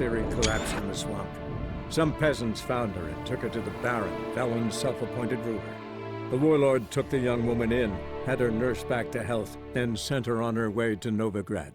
theory collapsed in the swamp. Some peasants found her and took her to the Baron, Velen's self-appointed ruler. The warlord took the young woman in, had her nursed back to health, and sent her on her way to Novigrad.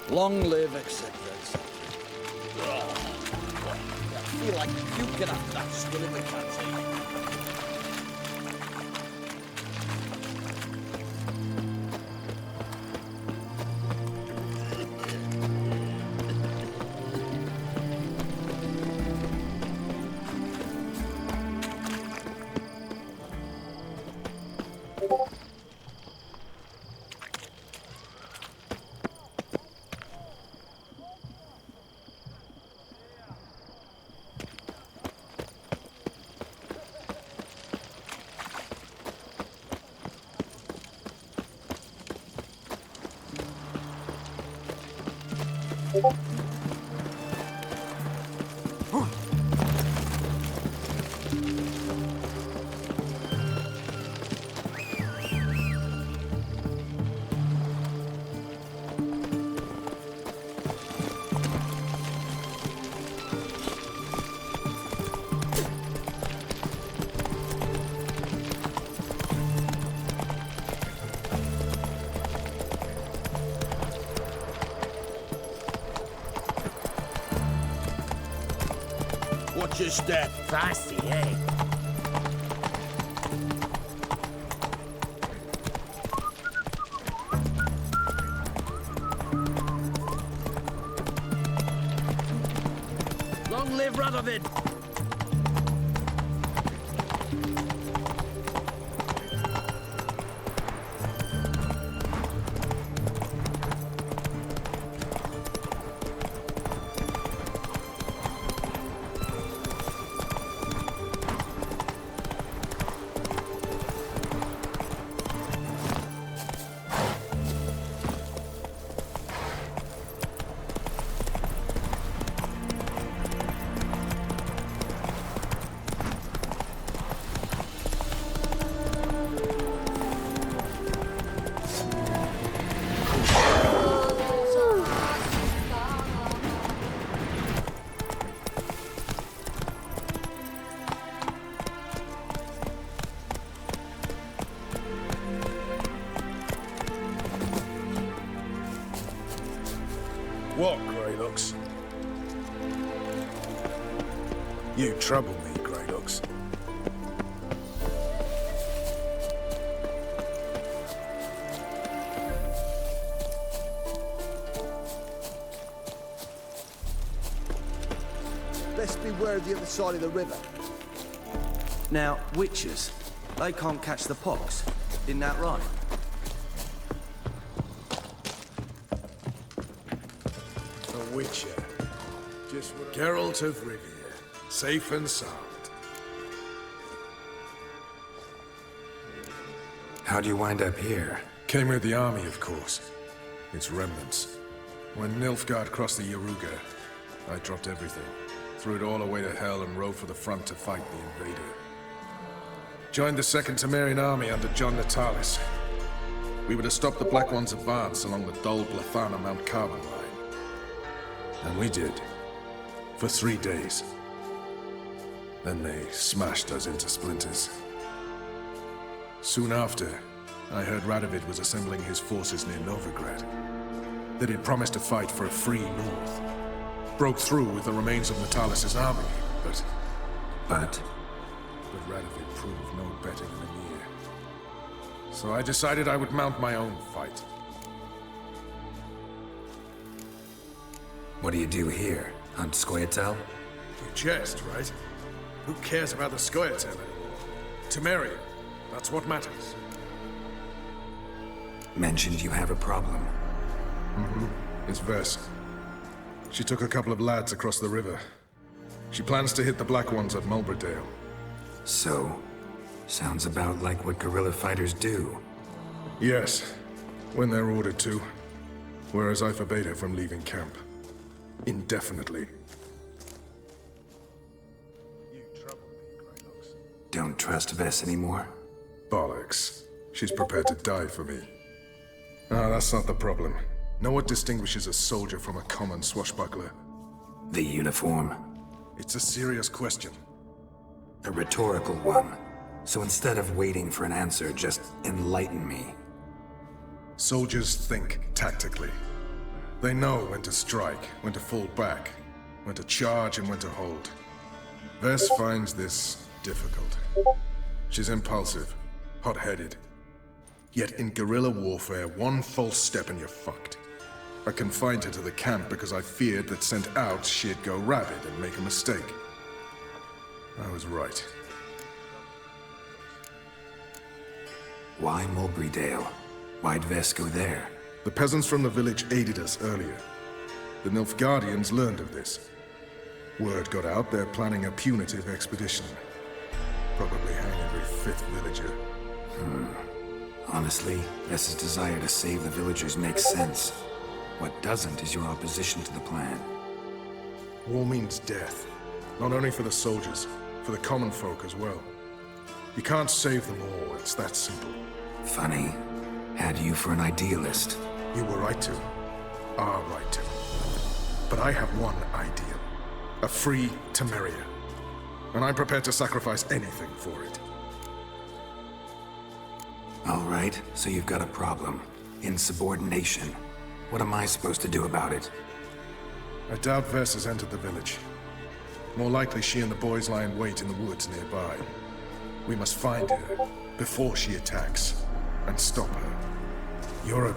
Long live, etc., etc. I feel like puking after that swill in the canteen. Watch your step. Feisty, eh? Long live Radovid! What, Greylux? You trouble me, Greylux. Best beware of the other side of the river. Now, witches, they can't catch the pox. Isn't that right? A witcher. Just what Geralt of Rivia. Safe and sound. How'd you wind up here? Came with the army, of course. Its remnants. When Nilfgaard crossed the Yaruga, I dropped everything. Threw it all away to hell and rode for the front to fight the invader. Joined the Second Temerian army under John Natalis. We were to stop the Black One's advance along the Dol Blathana Mount Carbon line. And we did. For 3 days. Then they smashed us into splinters. Soon after, I heard Radovid was assembling his forces near Novigrad. That he'd promised to fight for a free North. Broke through with the remains of Natalis' army, but Radovid proved no better than Emir. So I decided I would mount my own fight. What do you do here? Hunt Scoia'tael? You jest, right? Who cares about the Scoia'tael anymore? Temeria, that's what matters. Mentioned you have a problem. It's Vess. She took a couple of lads across the river. She plans to hit the Black Ones at Mulbridale. So, sounds about like what guerrilla fighters do. Yes, when they're ordered to. Whereas I forbade her from leaving camp. Indefinitely. You trouble me, Greynox. Don't trust Vess anymore? Bollocks. She's prepared to die for me. Ah, that's not the problem. Know what distinguishes a soldier from a common swashbuckler? The uniform? It's a serious question. A rhetorical one. So instead of waiting for an answer, just enlighten me. Soldiers think tactically. They know when to strike, when to fall back, when to charge and when to hold. Vess finds this difficult. She's impulsive, hot-headed. Yet in guerrilla warfare, one false step and you're fucked. I confined her to the camp because I feared that sent out she'd go rabid and make a mistake. I was right. Why Mulbridale? Why'd Vess go there? The peasants from the village aided us earlier. The Nilfgaardians learned of this. Word got out they're planning a punitive expedition. Probably hang every fifth villager. Honestly, Vess's desire to save the villagers makes sense. What doesn't is your opposition to the plan. War means death. Not only for the soldiers, for the common folk as well. You can't save them all, it's that simple. Funny. Had you for an idealist. You were right to. Are right to. But I have one ideal. A free Temeria. And I'm prepared to sacrifice anything for it. All right, so you've got a problem. Insubordination. What am I supposed to do about it? I doubt Vess has entered the village. More likely she and the boys lie in wait in the woods nearby. We must find her before she attacks and stop her. You're a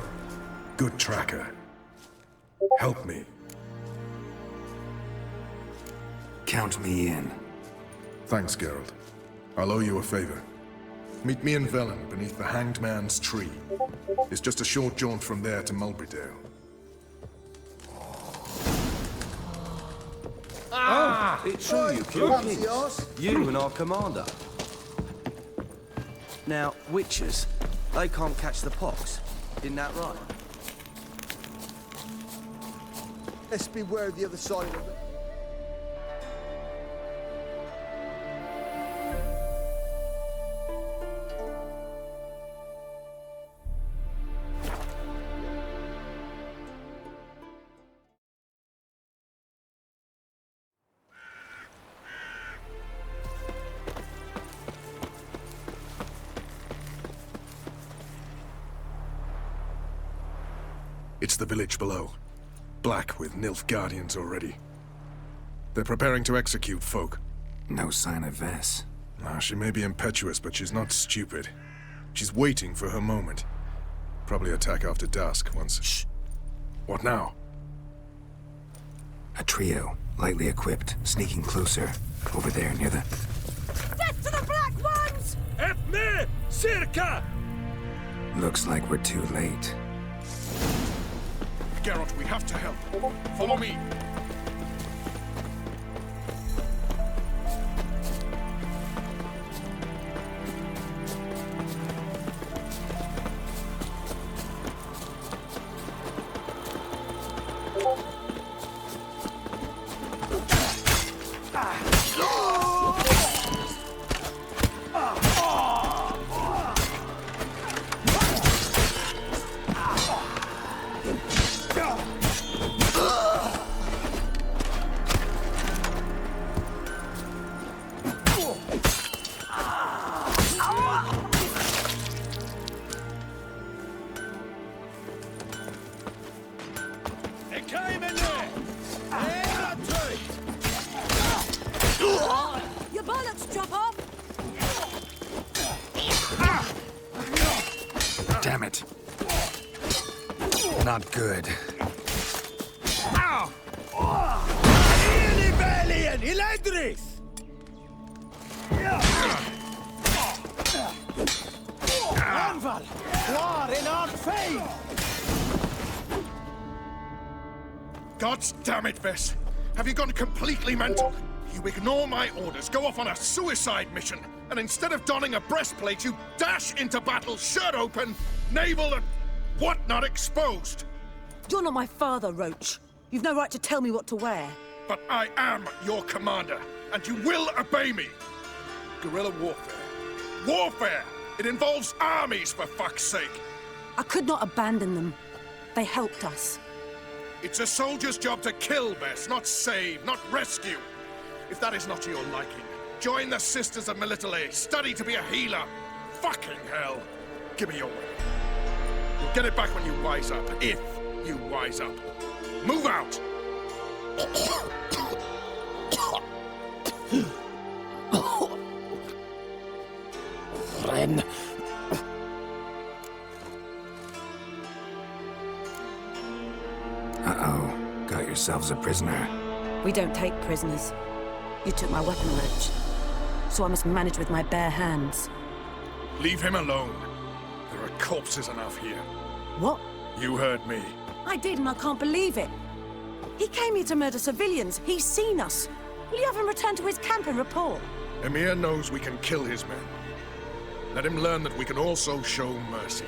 good tracker. Help me. Count me in. Thanks, Geralt. I'll owe you a favor. Meet me in Velen beneath the Hanged Man's tree. It's just a short jaunt from there to Mulbridale. It's true you killed kings. You and our commander. Now, witches, they can't catch the pox. Isn't that right? Let's beware the other side of it. It's the village below. Black with Nilfgaardians already. They're preparing to execute folk. No sign of Vess. Now, she may be impetuous, but she's not stupid. She's waiting for her moment. Probably attack after dusk once... Shh. What now? A trio, lightly equipped, sneaking closer. Over there, near the... Death to the Black Ones! Efme! Circa! Looks like we're too late. Geralt, we have to help. Follow me. Damn it. Not good. Velen, Eledris! Anval, war in our fame! God damn it, Vess! Have you gone completely mental? You ignore my orders, go off on a suicide mission, and instead of donning a breastplate, you dash into battle, shirt open, navel and whatnot exposed! You're not my father, Roach. You've no right to tell me what to wear. But I am your commander, and you will obey me! Guerrilla warfare. Warfare! It involves armies, for fuck's sake! I could not abandon them. They helped us. It's a soldier's job to kill, Bess, not save, not rescue. If that is not to your liking, join the Sisters of Melitele, study to be a healer. Fucking hell! Give me your weapon. You'll get it back when you wise up, if you wise up. Move out! Friend. Uh-oh. Got yourselves a prisoner. We don't take prisoners. You took my weapon, Roach. So I must manage with my bare hands. Leave him alone. There are corpses enough here. What? You heard me. I did, and I can't believe it. He came here to murder civilians. He's seen us. Will you have him return to his camp and report? Emir knows we can kill his men. Let him learn that we can also show mercy.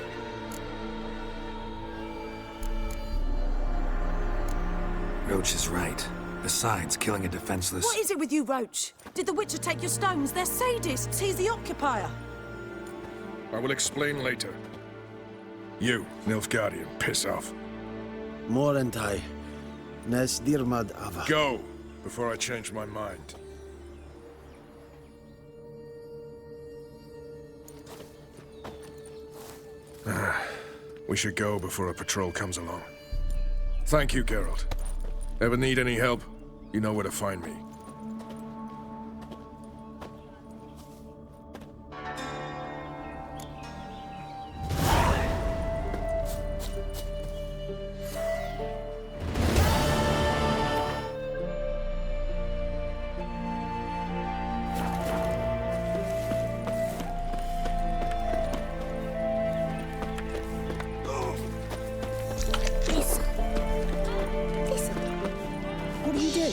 Roach is right. Besides, killing a defenseless... What is it with you, Roach? Did the Witcher take your stones? They're sadists. He's the occupier. I will explain later. You, Nilfgaardian, piss off. Morentai. Nes dirmad ava. Go, before I change my mind. We should go before a patrol comes along. Thank you, Geralt. Ever need any help, you know where to find me. What do you do?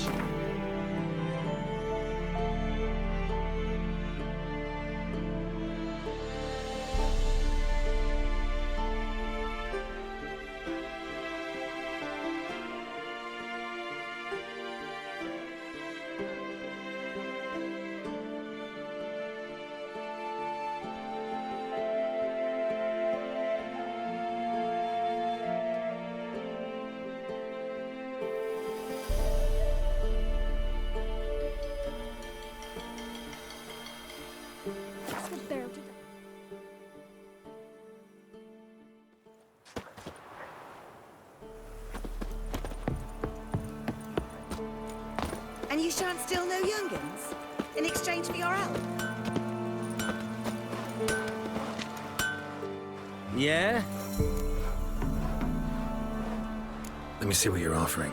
And you shan't steal no young'uns in exchange for your help? Yeah? Let me see what you're offering.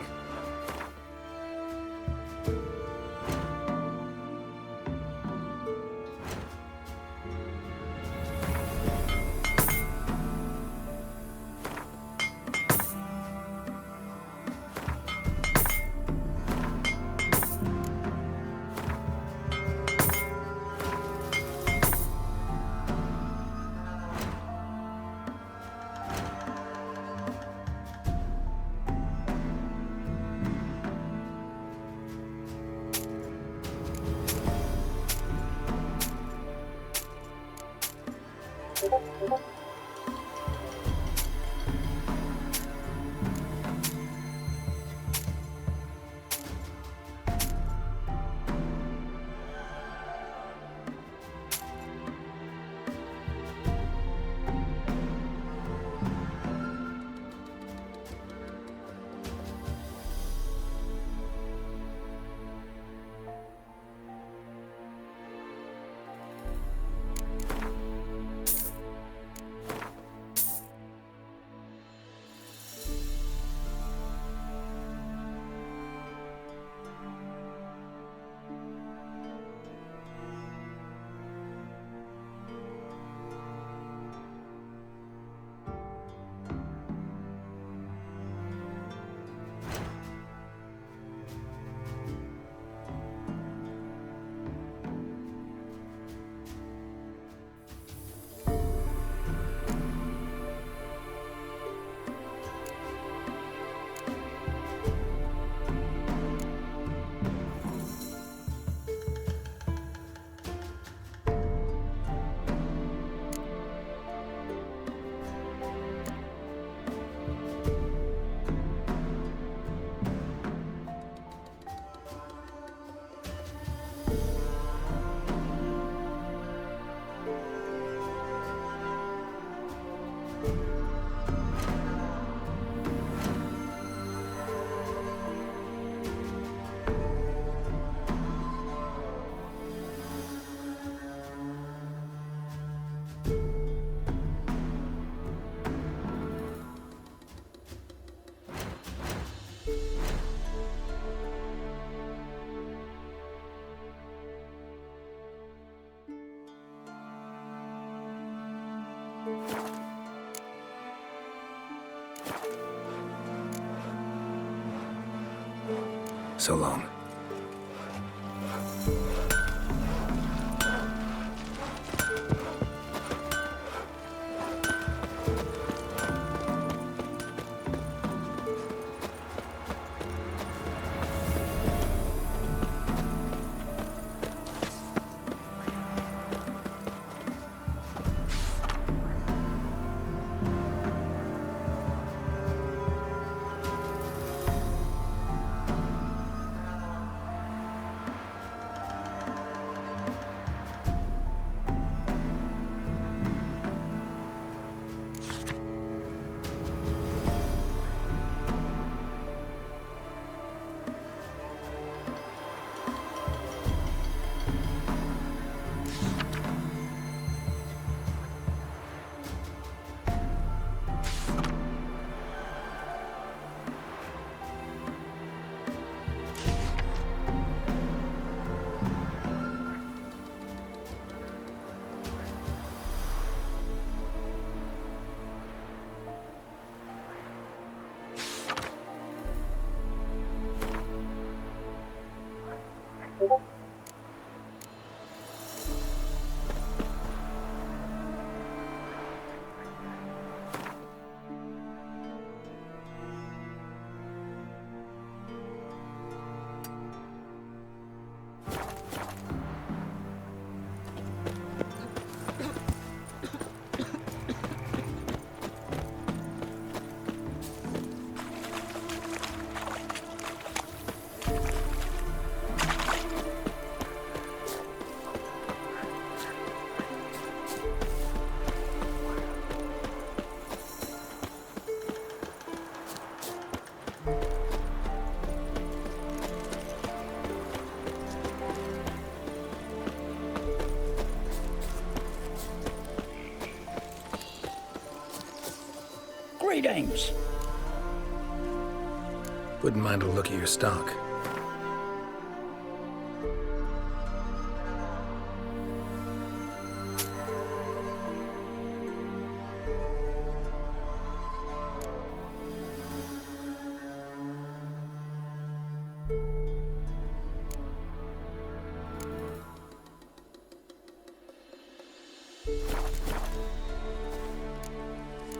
So long. Greetings. Wouldn't mind a look at your stock.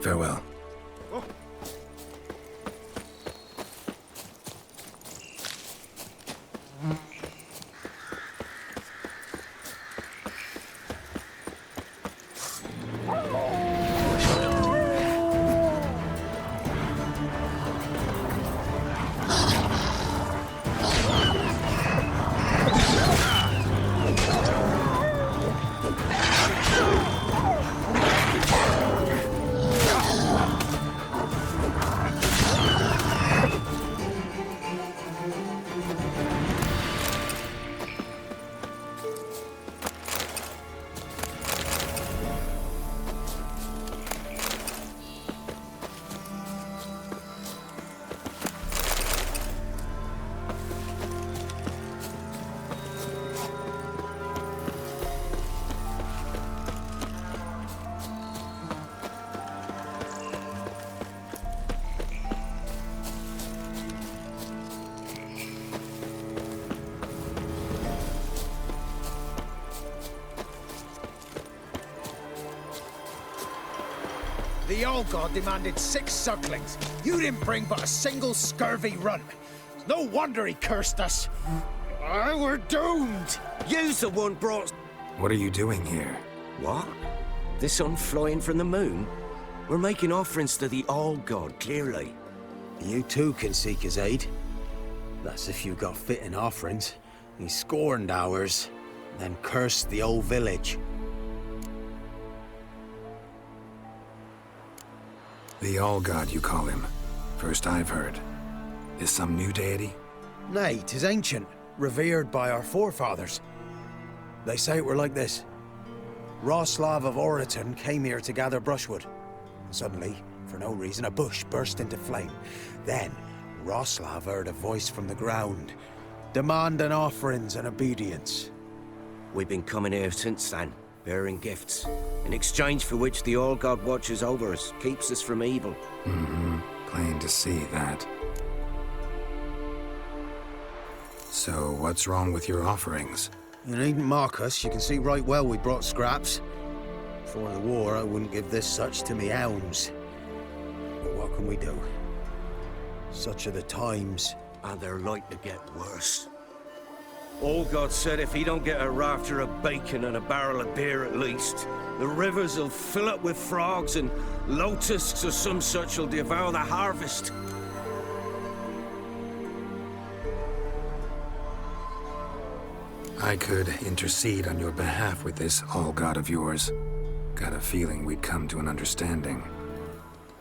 Farewell. The old god demanded 6 sucklings. You didn't bring but a single scurvy runt. No wonder he cursed us. We're doomed. You's the one brought... What are you doing here? What? The sun flying from the moon? We're making offerings to the old god, clearly. You too can seek his aid. That's if you got fitting offerings. He scorned ours, then cursed the old village. The All-God, you call him. First I've heard. Is some new deity? Nay, 'tis ancient, revered by our forefathers. They say it were like this. Roslav of Oriton came here to gather brushwood. Suddenly, for no reason, a bush burst into flame. Then, Roslav heard a voice from the ground, demanding offerings and obedience. We've been coming here since then, bearing gifts, in exchange for which the All-God watches over us, keeps us from evil. Mm-hmm. Plain to see that. So, what's wrong with your offerings? You needn't mock us. You can see right well we brought scraps. Before the war, I wouldn't give this such to me hounds. But what can we do? Such are the times. And they're like to get worse. All-God said if he don't get a rafter of bacon and a barrel of beer at least, the rivers will fill up with frogs and locusts or some such will devour the harvest. I could intercede on your behalf with this All-God of yours. Got a feeling we'd come to an understanding.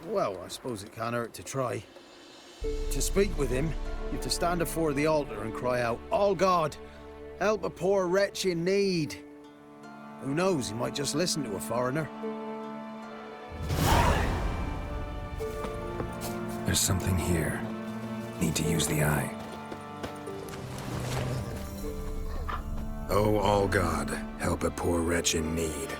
Well, I suppose it can't hurt to try. To speak with him, you have to stand before the altar and cry out, "All God, help a poor wretch in need." Who knows, he might just listen to a foreigner. There's something here. Need to use the eye. Oh, All-God, help a poor wretch in need.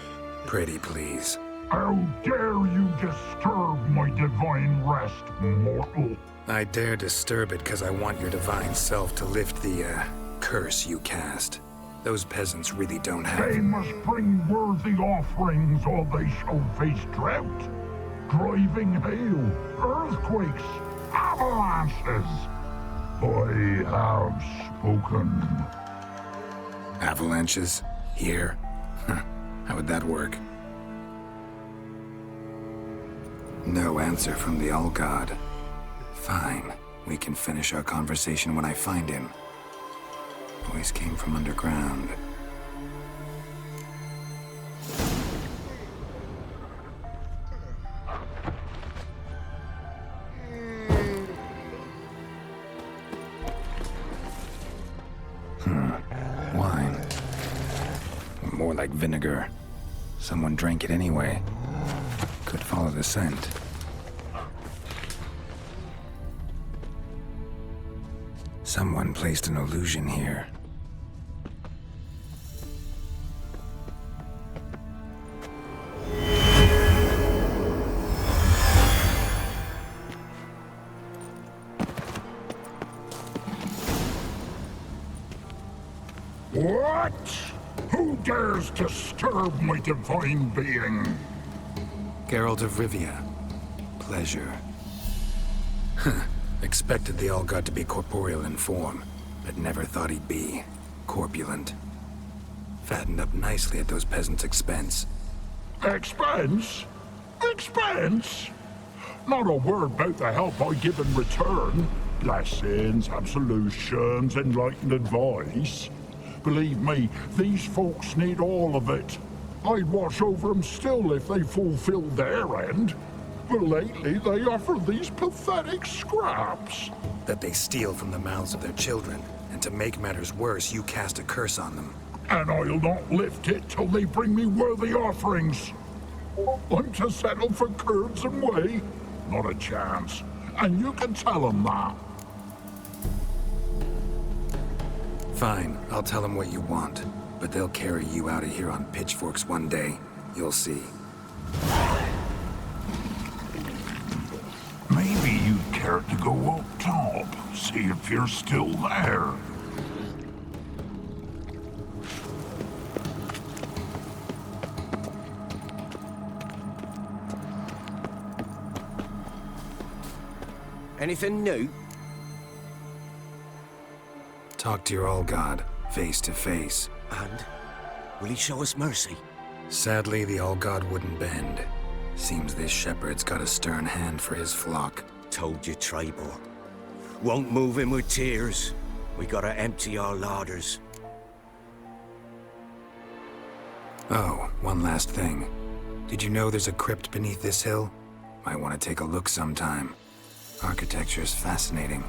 Pretty please. How dare you disturb my divine rest, mortal? I dare disturb it because I want your divine self to lift the, curse you cast. Those peasants really don't have... They must bring worthy offerings or they shall face drought, driving hail, earthquakes, avalanches. I have spoken. Avalanches? Here? Huh. How would that work? No answer from the All-God. Fine. We can finish our conversation when I find him. Voice came from underground. Wine. More like vinegar. Someone drank it anyway. Could follow the scent. Someone placed an illusion here. What? Who dares disturb my divine being? Geralt of Rivia. Pleasure. Expected the All-God to be corporeal in form, but never thought he'd be corpulent. Fattened up nicely at those peasants' expense. Expense? Expense? Not a word about the help I give in return. Blessings, absolutions, enlightened advice. Believe me, these folks need all of it. I'd watch over them still if they fulfilled their end. But lately, they offer these pathetic scraps. That they steal from the mouths of their children, and to make matters worse, you cast a curse on them. And I'll not lift it till they bring me worthy offerings. I'm to settle for curds and whey? Not a chance. And you can tell them that. Fine, I'll tell them what you want. But they'll carry you out of here on pitchforks one day. You'll see. Maybe you'd care to go up top, see if you're still there. Anything new? Talk to your All-God, face to face. And? Will he show us mercy? Sadly, the All-God wouldn't bend. Seems this shepherd's got a stern hand for his flock. Told you, Tribal. Won't move him with tears. We gotta empty our larders. Oh, one last thing. Did you know there's a crypt beneath this hill? Might want to take a look sometime. Architecture's fascinating.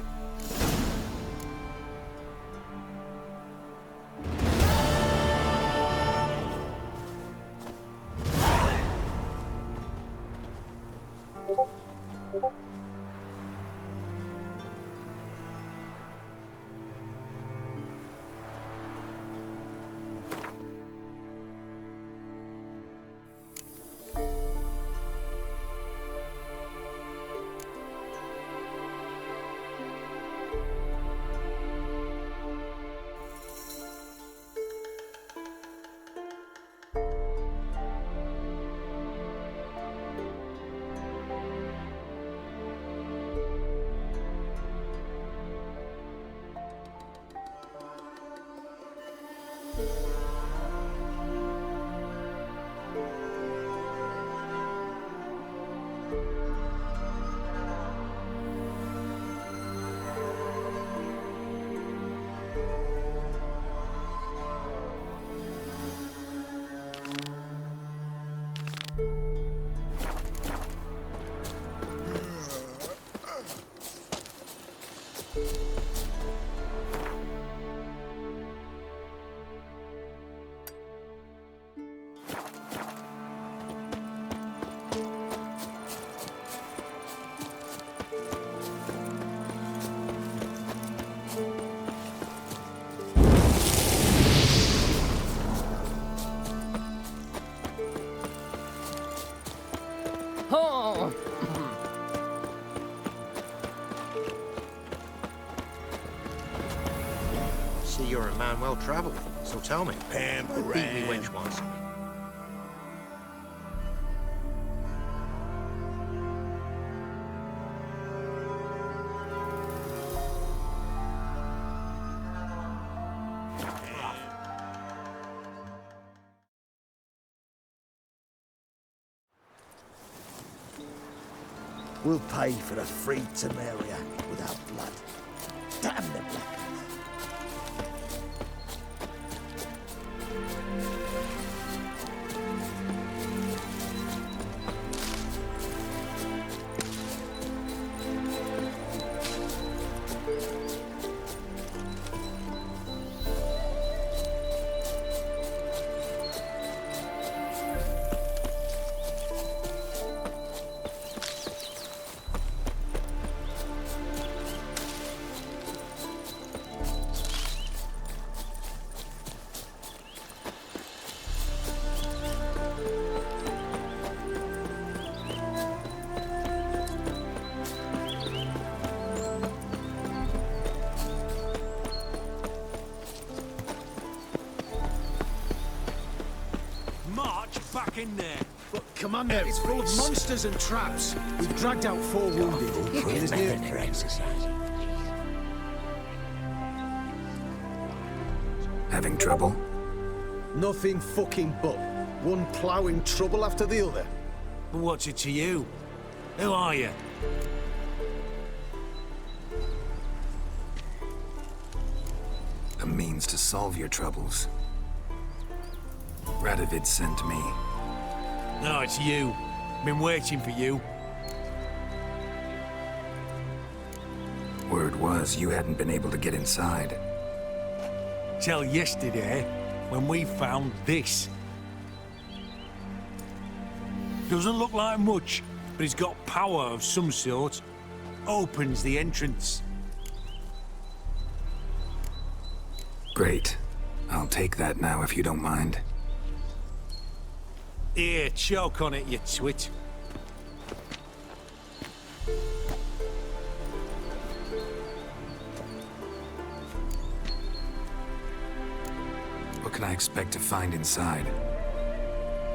See, you're a man well travelled, so tell me, who beat me wench once? We'll pay for the free Temeria without blood. Damn the blackguards. Back in there. But Commander, it's full of monsters and traps. We've dragged out 4 wounded. There's near exercise. Having trouble? Nothing fucking but. One ploughing trouble after the other. But what's it to you? Who are you? A means to solve your troubles. Radovid sent me. No, it's you. Been waiting for you. Word was you hadn't been able to get inside. Till yesterday, when we found this. Doesn't look like much, but it's got power of some sort. Opens the entrance. Great. I'll take that now if you don't mind. Here, choke on it, you twit. What can I expect to find inside?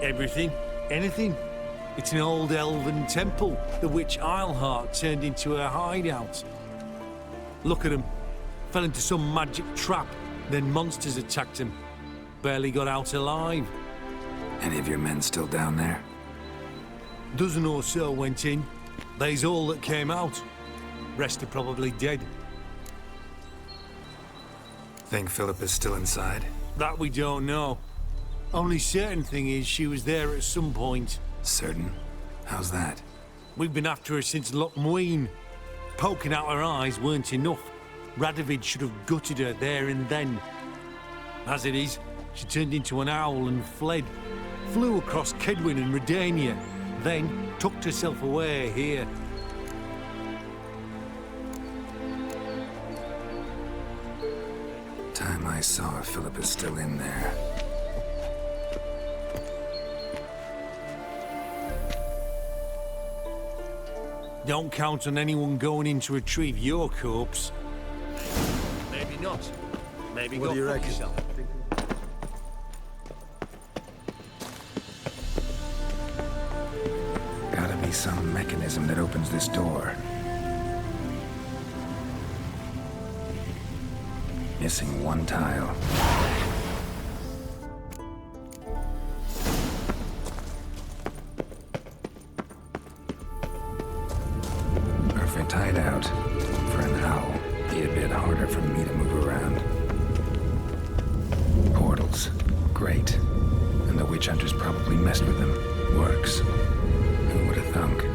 Everything. Anything. It's an old elven temple, the witch Isleheart turned into a hideout. Look at him. Fell into some magic trap, then monsters attacked him. Barely got out alive. Any of your men still down there? Dozen or so went in. They's all that came out. Rest are probably dead. Think Philippa's still inside? That we don't know. Only certain thing is she was there at some point. Certain? How's that? We've been after her since Lochmuin. Poking out her eyes weren't enough. Radovid should have gutted her there and then. As it is, she turned into an owl and fled. Flew across Kedwin and Redania, then tucked herself away here. Time I saw if Philippa's still in there. Don't count on anyone going in to retrieve your corpse. Maybe not. Maybe What go do you fuck reckon? yourself. Gotta be some mechanism that opens this door. Missing one tile. Perfect hideout. For an owl, be a bit harder for me to move around. Portals. Great. And the witch hunters probably messed with them. Works. Who would have thunk?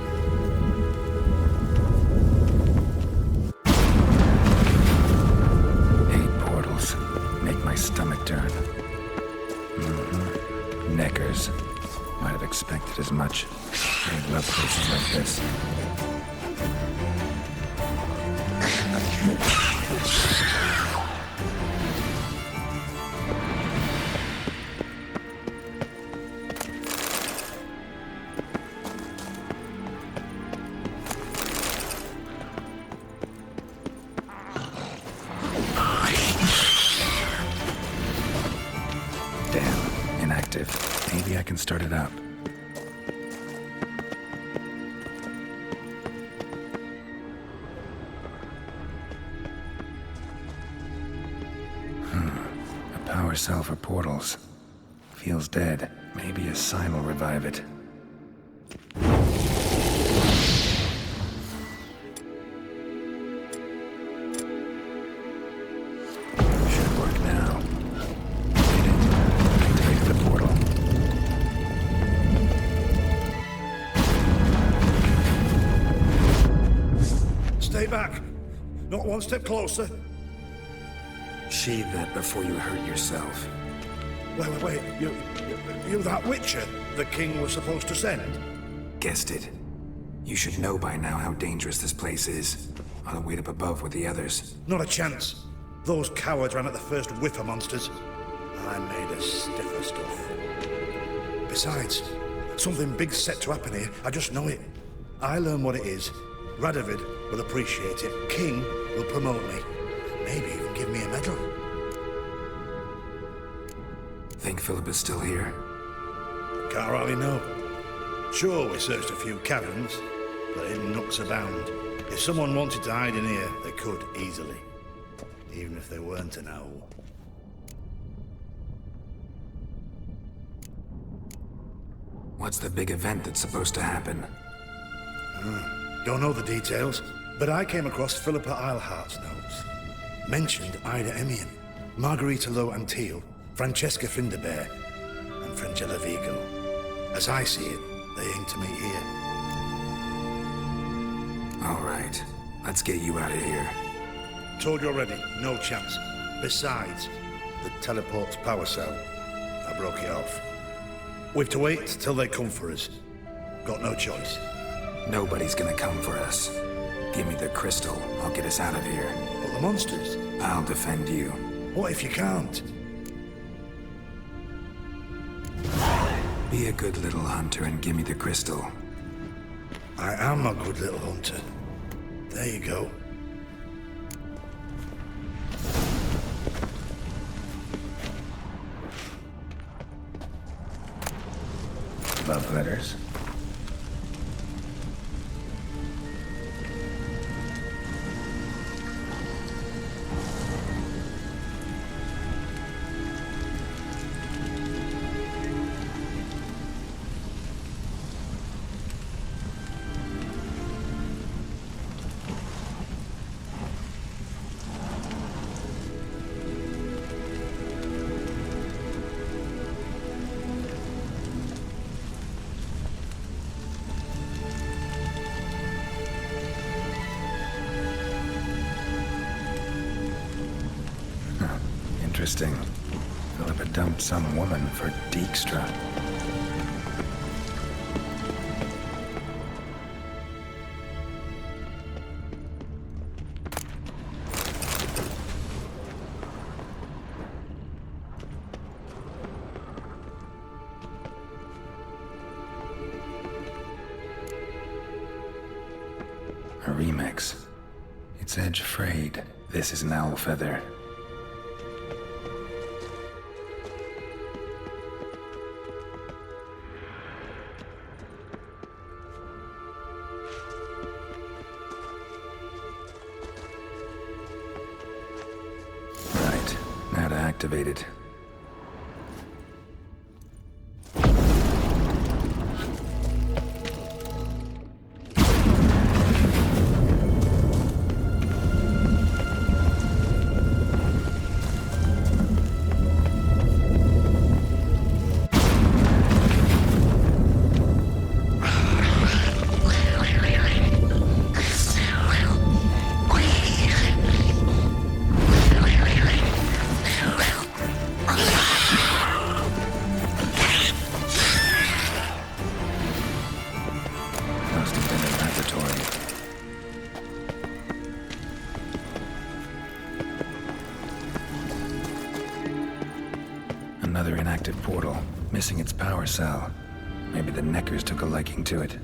Make my stomach turn. Neckers. Might have expected as much. I love places like this. Maybe I can start it up. A power cell for portals. Feels dead. Maybe a sign will revive it. Should work now. Activate the portal. Stay back. Not one step closer. Sheathe that before you hurt yourself. Wait. You that witcher the king was supposed to send? Guessed it. You should know by now how dangerous this place is. I'll wait up above with the others. Not a chance. Those cowards ran at the first whiff of monsters. I made a stiffer stuff. Besides, something big's set to happen here. I just know it. I learn what it is. Radovid will appreciate it. King will promote me. Maybe even give me a medal. Think Philip is still here? Can't rightly know. Sure, we searched a few caverns, but in nooks abound. If someone wanted to hide in here, they could easily. Even if they weren't an owl. What's the big event that's supposed to happen? Don't know the details, but I came across Philippa Eilhart's notes. Mentioned Ida Emian, Margarita Low Antil, Francesca Finderbear, and Frangella Vigo. As I see it, they aim to meet here. All right, let's get you out of here. Told you already, no chance. Besides, the teleport's power cell, I broke it off. We've to wait till they come for us. Got no choice. Nobody's gonna come for us. Give me the crystal, I'll get us out of here. But the monsters? I'll defend you. What if you can't? Be a good little hunter and give me the crystal. I am a good little hunter. There you go. Love letters. Interesting. Philippa dumped some woman for Dijkstra. A remix. Its edge frayed. This is an owl feather. Right. Now to activate it. Another inactive portal, missing its power cell. Maybe the Neckers took a liking to it.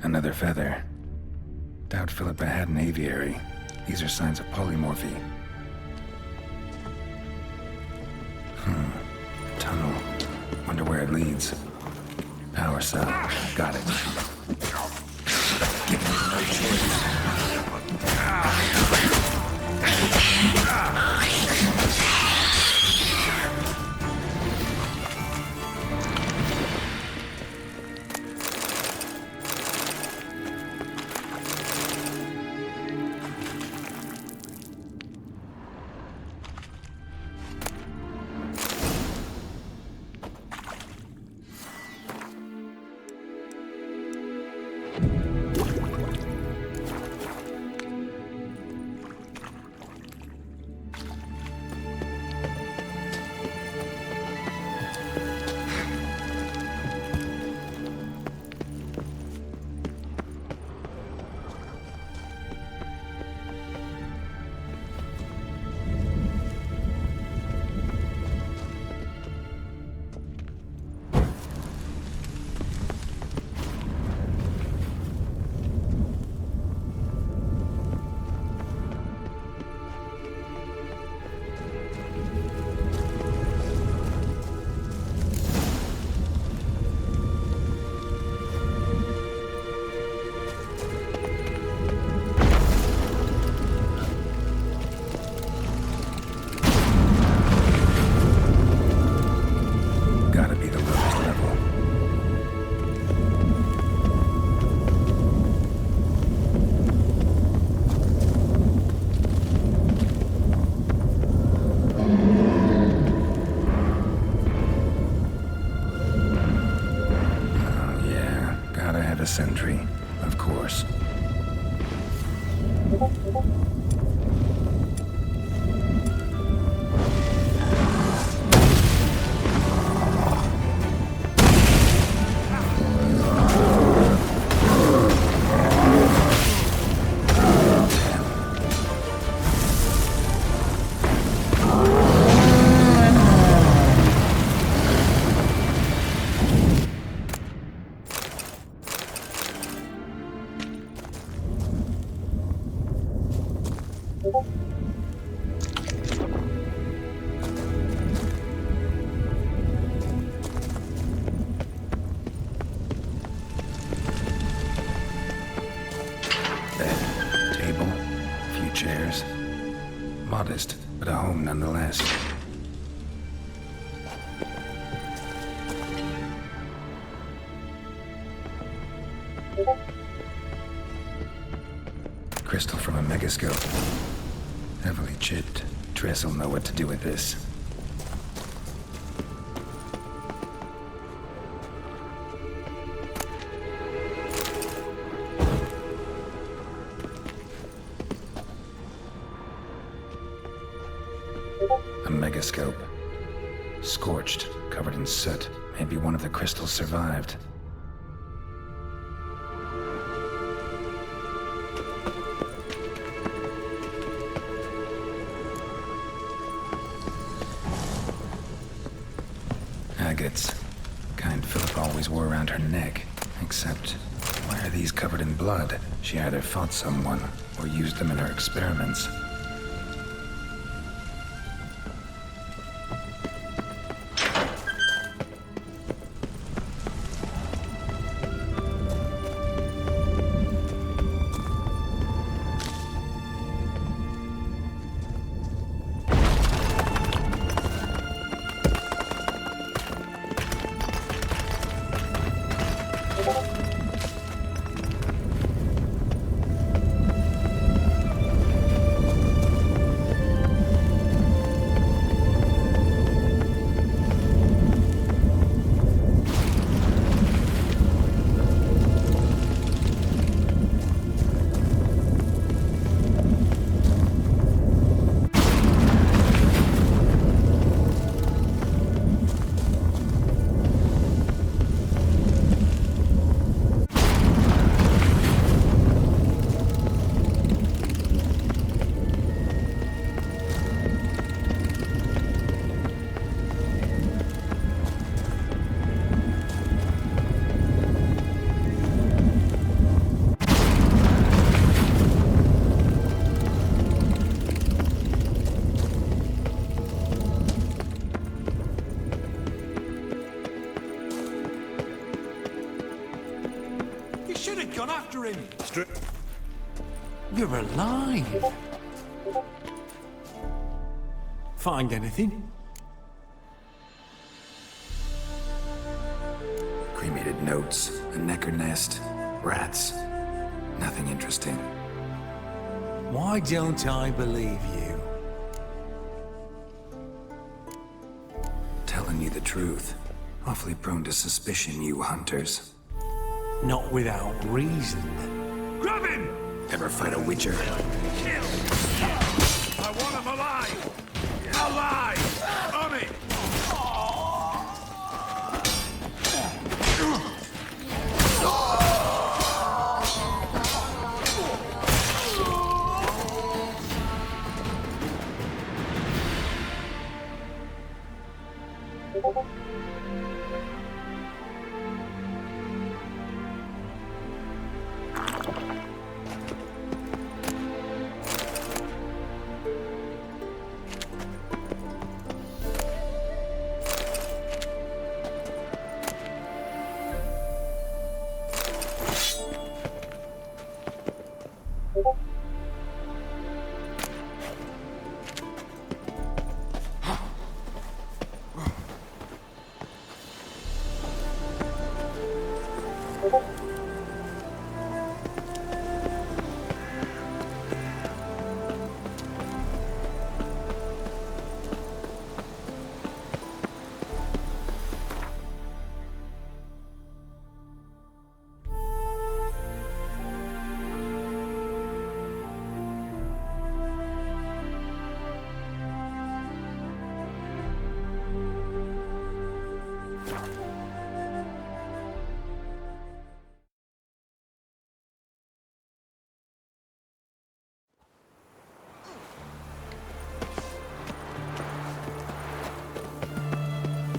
Another feather. Doubt Philippa had an aviary. These are signs of polymorphy. Tunnel. Wonder where it leads. Power cell. Got it. Give me no choice. Sentry, of course. Modest, but a home nonetheless. Crystal from a megascope. Heavily chipped. Triss will know what to do with this. A megascope. Scorched, covered in soot. Maybe one of the crystals survived. Agates. Kind Philip always wore around her neck. Except, why are these covered in blood? She either fought someone, or used them in her experiments. Gone after him. You're alive. Find anything? Cremated notes, a necker nest, rats. Nothing interesting. Why don't I believe you? Telling you the truth. Awfully prone to suspicion, you hunters. Not without reason. Grab him! Ever fight a witcher? Kill! I want him alive! Alive! On it!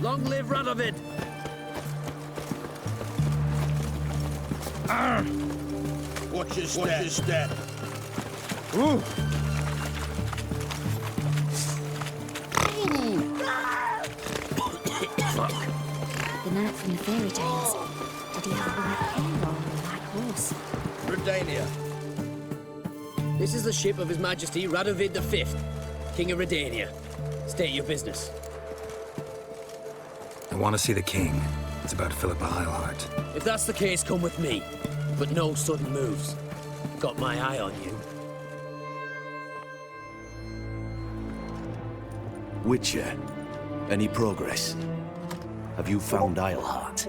Long live Radovid! Watch your step. Watch your step. Ooh. The knight from the fairy tales. Did he have black hair or a black horse? Redania. This is the ship of His Majesty Radovid V, King of Redania. State your business. I want to see the king. It's about Philippa Eilhart. If that's the case, come with me. But no sudden moves. Got my eye on you. Witcher, any progress? Have you found Islehart?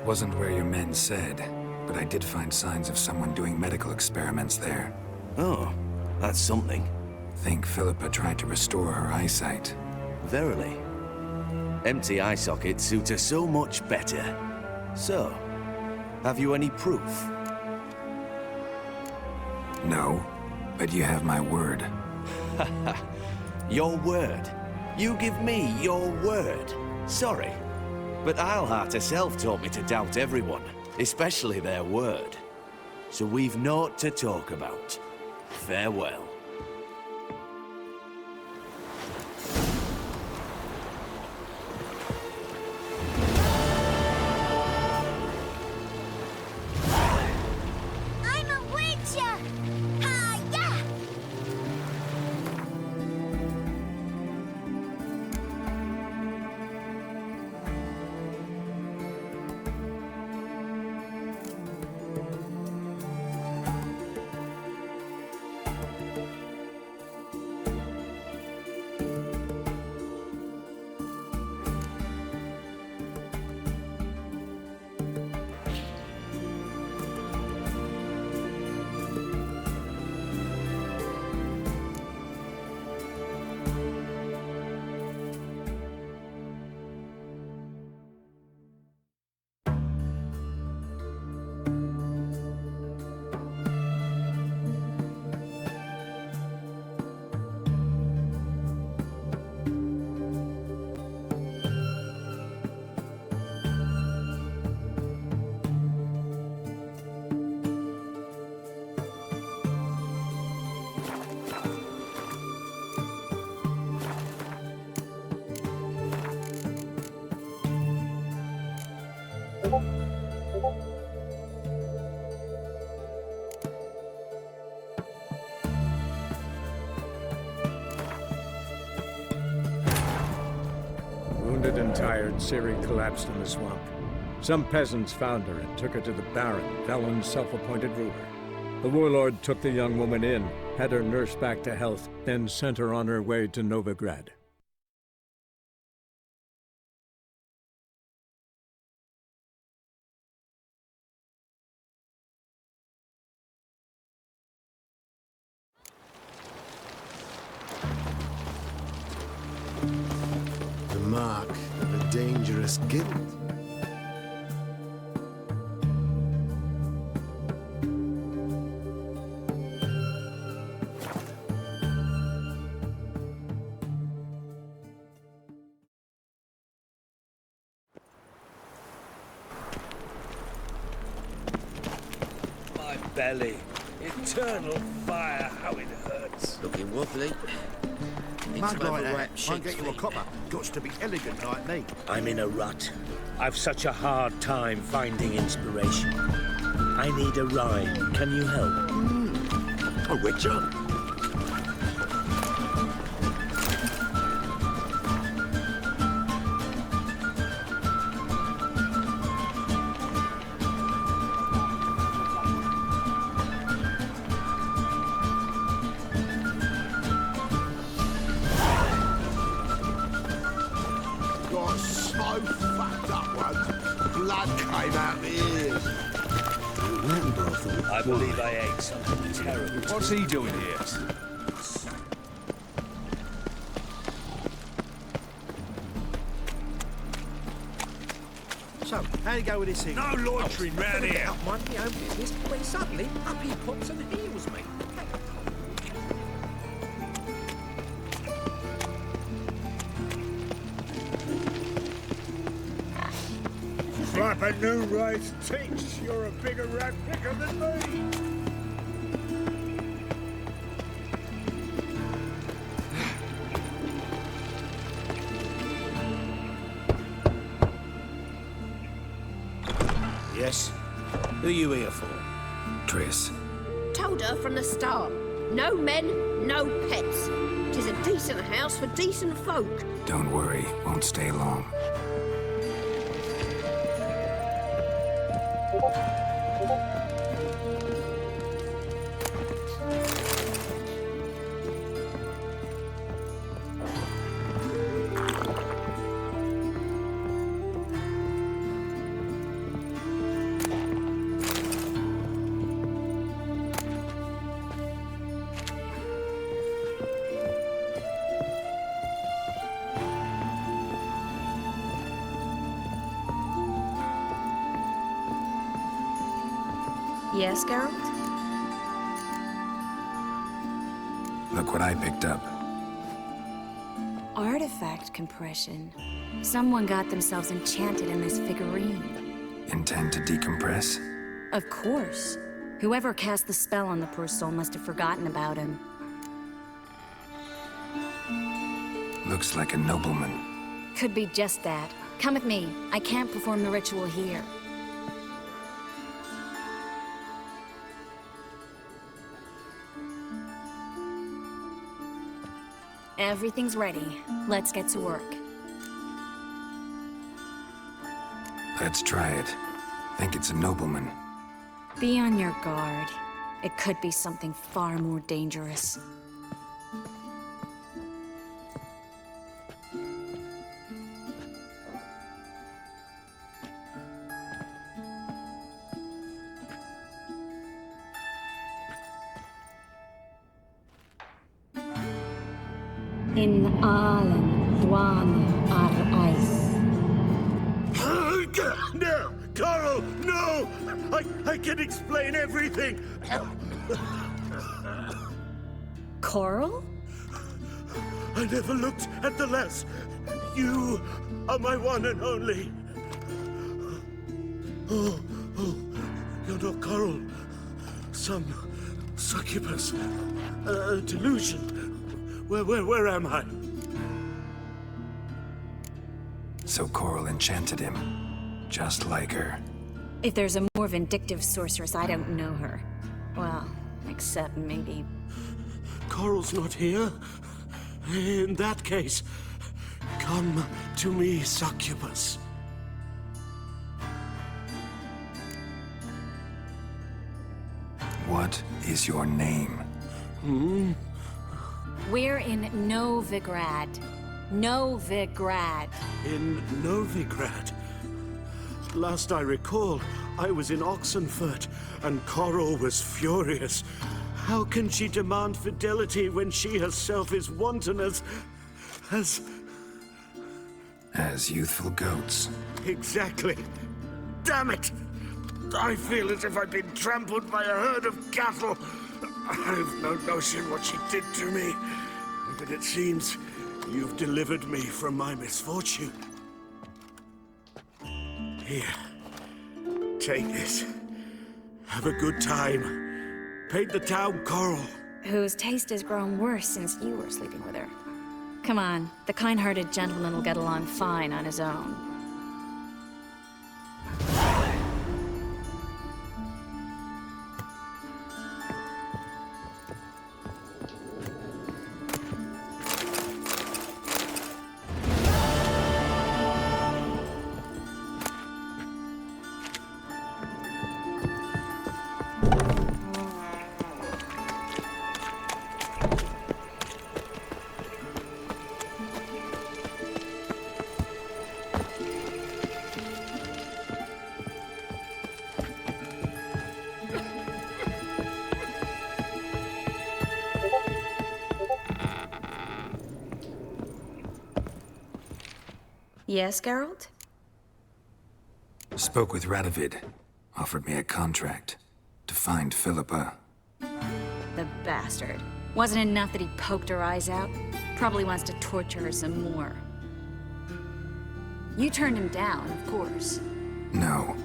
Wasn't where your men said, but I did find signs of someone doing medical experiments there. Oh, that's something. Think Philippa tried to restore her eyesight. Verily. Empty eye sockets suit her so much better. So, have you any proof? No, but you have my word. Your word? You give me your word? Sorry, but Islehart herself taught me to doubt everyone, especially their word. So we've naught to talk about. Farewell. I'm a witcher! Hi-ya! Wounded and tired, Ciri collapsed in the swamp. Some peasants found her and took her to the Baron, Velen's self-appointed ruler. The warlord took the young woman in, had her nursed back to health, then sent her on her way to Novigrad. The mark of a dangerous guild. My belly. Eternal fire, how it hurts. Looking wobbly. Mug like that won't get you a copper. Gots to be elegant like me. I'm in a rut. I've such a hard time finding inspiration. I need a rhyme. Can you help? A witcher? Got so fucked up once, blood came out my ears. I believe I ate something terrible. What's he doing here? So, how'd you go with this thing? No loitering round here. Out mind my own business, when suddenly up he pops and heals me. Slap a new race thinks you're a bigger rat picker than me. Yes? Who are you here for? Triss. Told her from the start. No men, no pets. 'Tis a decent house for decent folk. Don't worry, won't stay long. Yes, Geralt? Look what I picked up. Artifact compression. Someone got themselves enchanted in this figurine. Intend to decompress? Of course. Whoever cast the spell on the poor soul must have forgotten about him. Looks like a nobleman. Could be just that. Come with me. I can't perform the ritual here. Everything's ready. Let's get to work. Let's try it. Think it's a nobleman. Be on your guard. It could be something far more dangerous. In Allen, Dwana, ar Ice. No! Carl, no! I can explain everything! Coral? I never looked at the less. You are my one and only. Oh, you're not Coral. Some succubus. A delusion. Where am I? So Coral enchanted him. Just like her. If there's a more vindictive sorceress, I don't know her. Well, except maybe... Coral's not here? In that case, come to me, succubus. What is your name? We're in Novigrad. Novigrad. In Novigrad? Last I recall, I was in Oxenfurt, and Coral was furious. How can she demand fidelity when she herself is wanton as youthful goats. Exactly. Damn it! I feel as if I've been trampled by a herd of cattle. I've no notion what she did to me, but it seems you've delivered me from my misfortune. Here, take this. Have a good time. Paint the town Coral. Whose taste has grown worse since you were sleeping with her. Come on, the kind-hearted gentleman will get along fine on his own. Yes, Geralt? Spoke with Radovid. Offered me a contract. To find Philippa. The bastard. Wasn't enough that he poked her eyes out? Probably wants to torture her some more. You turned him down, of course. No.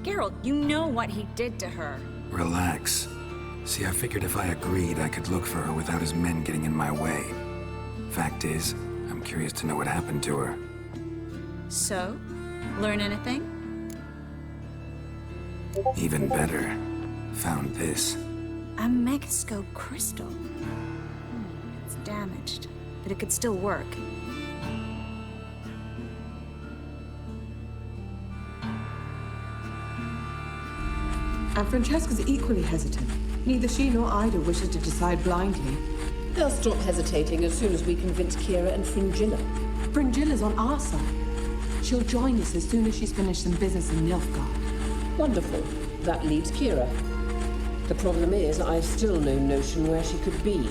Geralt, you know what he did to her. Relax. See, I figured if I agreed, I could look for her without his men getting in my way. Fact is, I'm curious to know what happened to her. So? Learn anything? Even better. Found this. A megascope crystal. It's damaged, but it could still work. And Francesca's equally hesitant. Neither she nor Ida wishes to decide blindly. They'll stop hesitating as soon as we convince Kira and Fringilla. Fringilla's on our side. She'll join us as soon as she's finished some business in Nilfgaard. Wonderful. That leaves Kira. The problem is, I've still no notion where she could be.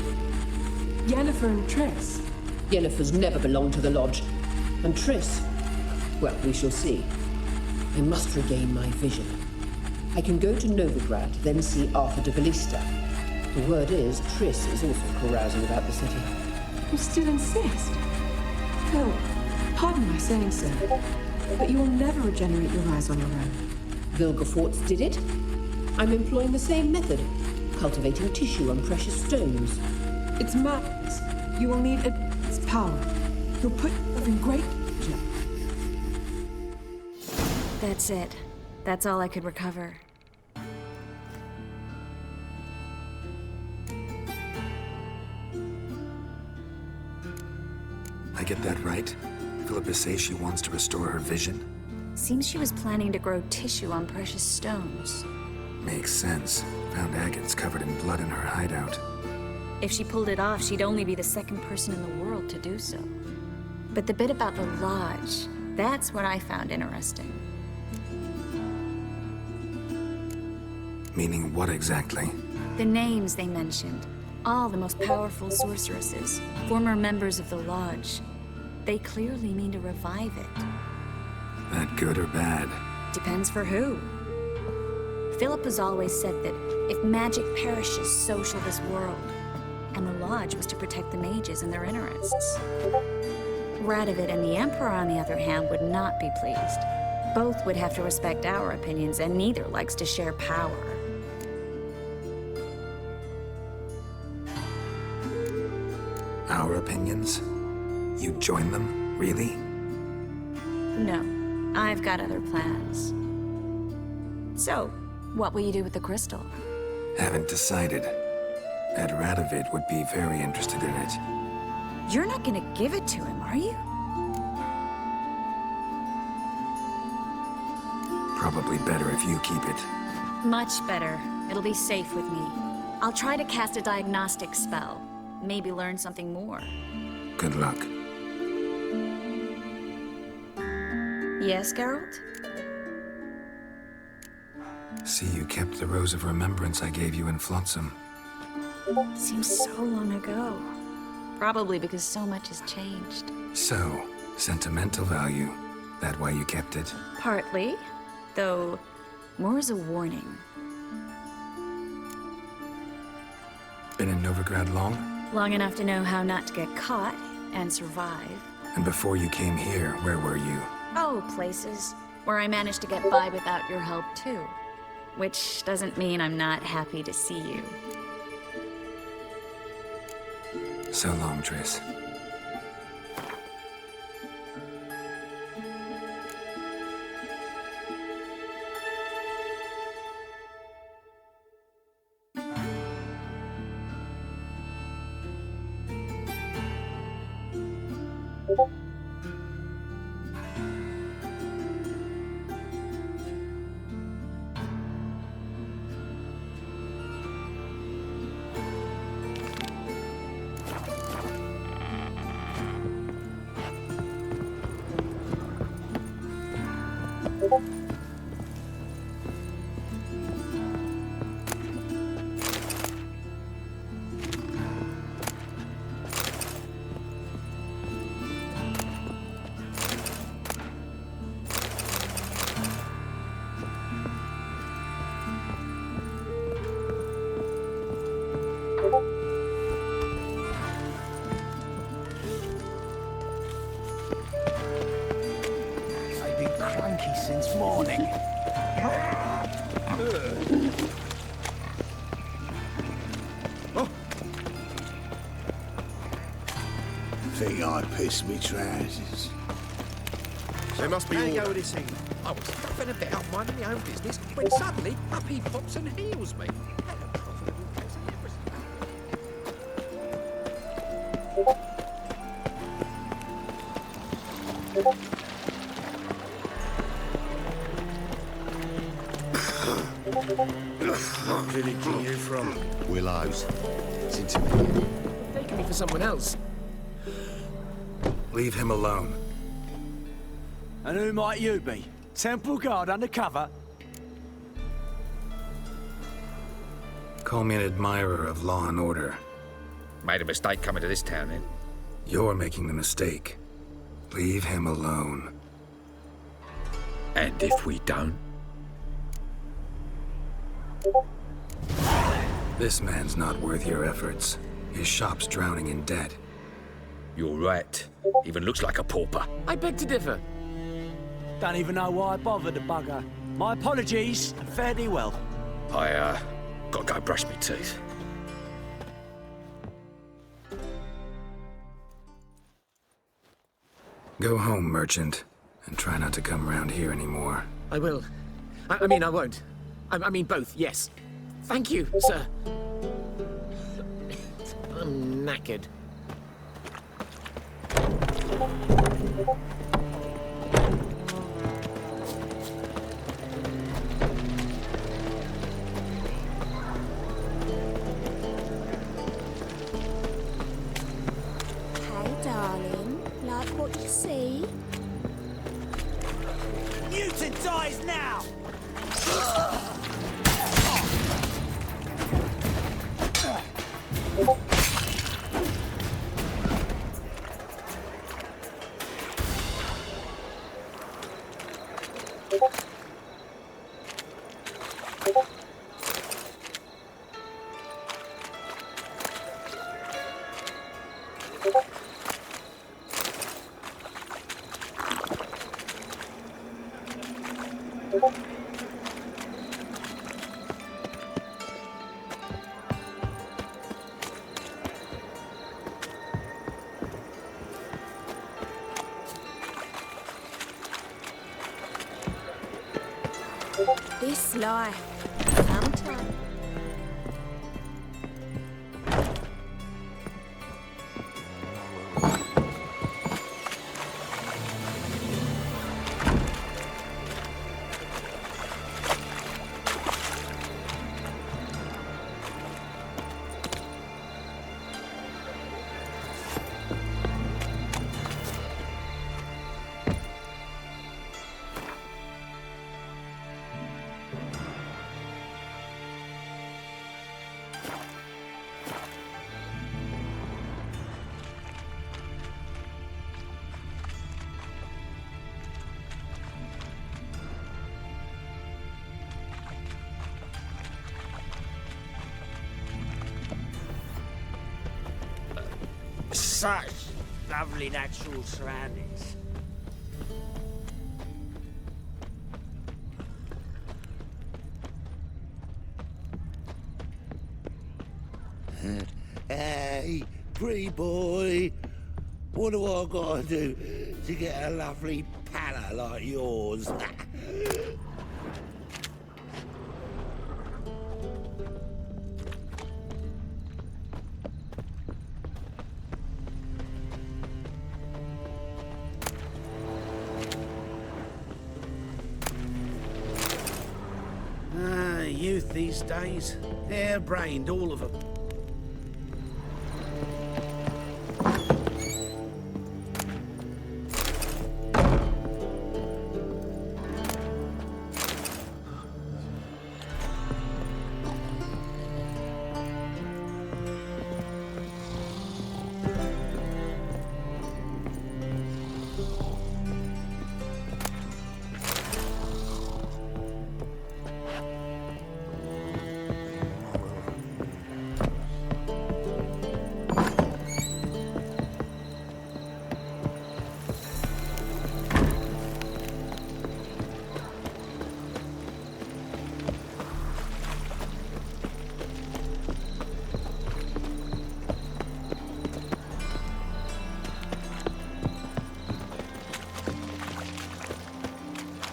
Yennefer and Triss. Yennefer's never belonged to the Lodge. And Triss? Well, we shall see. I must regain my vision. I can go to Novigrad, then see Arthur de Ballista. The word is, Triss is also carousing about the city. You still insist? Phil, pardon my saying so, but you will never regenerate your eyes on your own. Geforce did it. I'm employing the same method, cultivating tissue and precious stones. It's madness. You will need its power. You'll put yourself in great danger. That's it. That's all I could recover. I get that right? Philippa says she wants to restore her vision? Seems she was planning to grow tissue on precious stones. Makes sense. Found agates covered in blood in her hideout. If she pulled it off, she'd only be the second person in the world to do so. But the bit about the lodge, that's what I found interesting. Meaning what exactly? The names they mentioned. All the most powerful sorceresses, former members of the lodge. They clearly mean to revive it. That good or bad? Depends for who. Philip has always said that if magic perishes, so shall this world. And the lodge was to protect the mages and their interests. Radovid and the Emperor, on the other hand, would not be pleased. Both would have to respect our opinions, and neither likes to share power. Our opinions? You join them, really? No, I've got other plans. So, what will you do with the crystal? Haven't decided. Ed Radovid would be very interested in it. You're not gonna give it to him, are you? Probably better if you keep it. Much better. It'll be safe with me. I'll try to cast a diagnostic spell. Maybe learn something more. Good luck. Yes, Geralt? See, you kept the Rose of Remembrance I gave you in Flotsam. Seems so long ago. Probably because so much has changed. So, sentimental value. That why you kept it? Partly, though more as a warning. Been in Novigrad long? Long enough to know how not to get caught and survive. And before you came here, where were you? Oh, places where I managed to get by without your help, too. Which doesn't mean I'm not happy to see you. So long, Triss. Since morning. Oh. Think I pissed me trousers. They must be How all... you go with this thing? I was stuffing a bit up minding my own business when suddenly up he pops and heals me. What village are you from? Willows. It's intimidating. Taking me for someone else. Leave him alone. And who might you be? Temple guard undercover? Call me an admirer of law and order. Made a mistake coming to this town, then. You're making the mistake. Leave him alone. And if we don't? This man's not worth your efforts. His shop's drowning in debt. You're right. Even looks like a pauper. I beg to differ. Don't even know why I bothered the bugger. My apologies, and fare thee well. I, gotta go brush my teeth. Go home, merchant, and try not to come round here anymore. I will. I mean, I won't. I mean both, yes. Thank you, sir. I'm knackered. Hey, darling. Like what you see? Mutant dies now! This life. Sometime. Such lovely natural surroundings. Hey, pretty boy. What do I gotta do to get a lovely pala like yours? Youth these days, harebrained, all of them.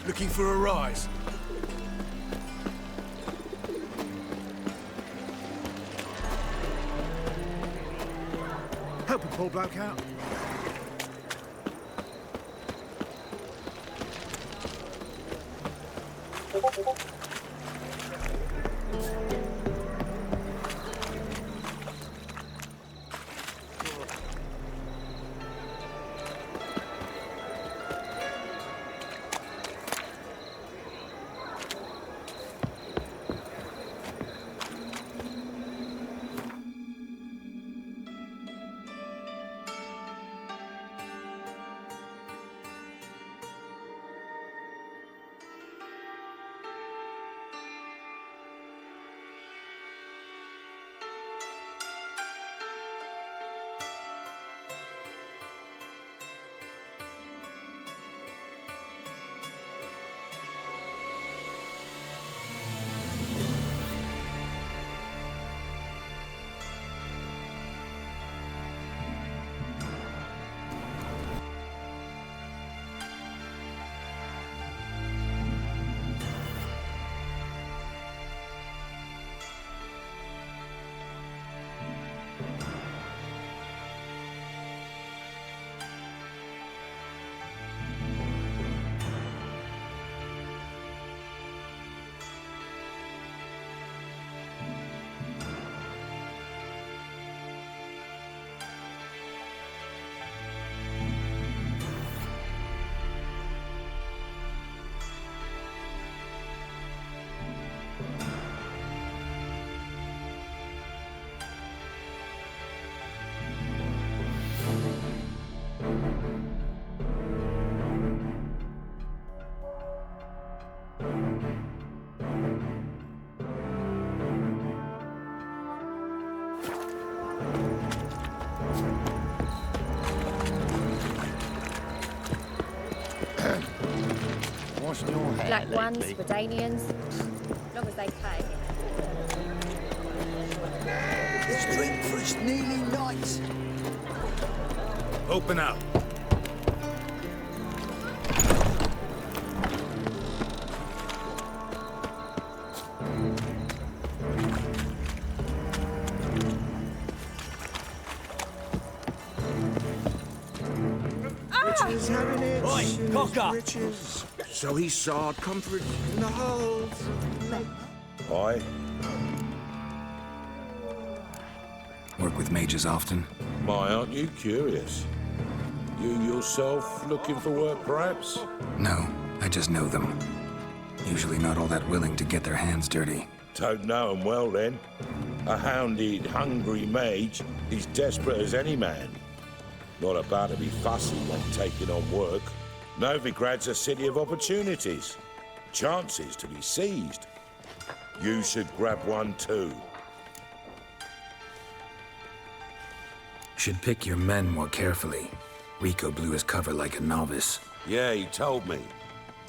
Looking for a rise? Help a poor bloke out. Black ones, Redanians, as long as they pay. Let's drink for its nearly night. Open up. Riches having it. Oi, cocker! Riches. So he sought comfort in the halls. Aye. Work with mages often? My, aren't you curious? You yourself looking for work, perhaps? No, I just know them. Usually not all that willing to get their hands dirty. Don't know 'em well, then. A hounded, hungry mage is desperate as any man. Not about to be fussy when taking on work. Novigrad's a city of opportunities. Chances to be seized. You should grab one too. Should pick your men more carefully. Rico blew his cover like a novice. Yeah, he told me.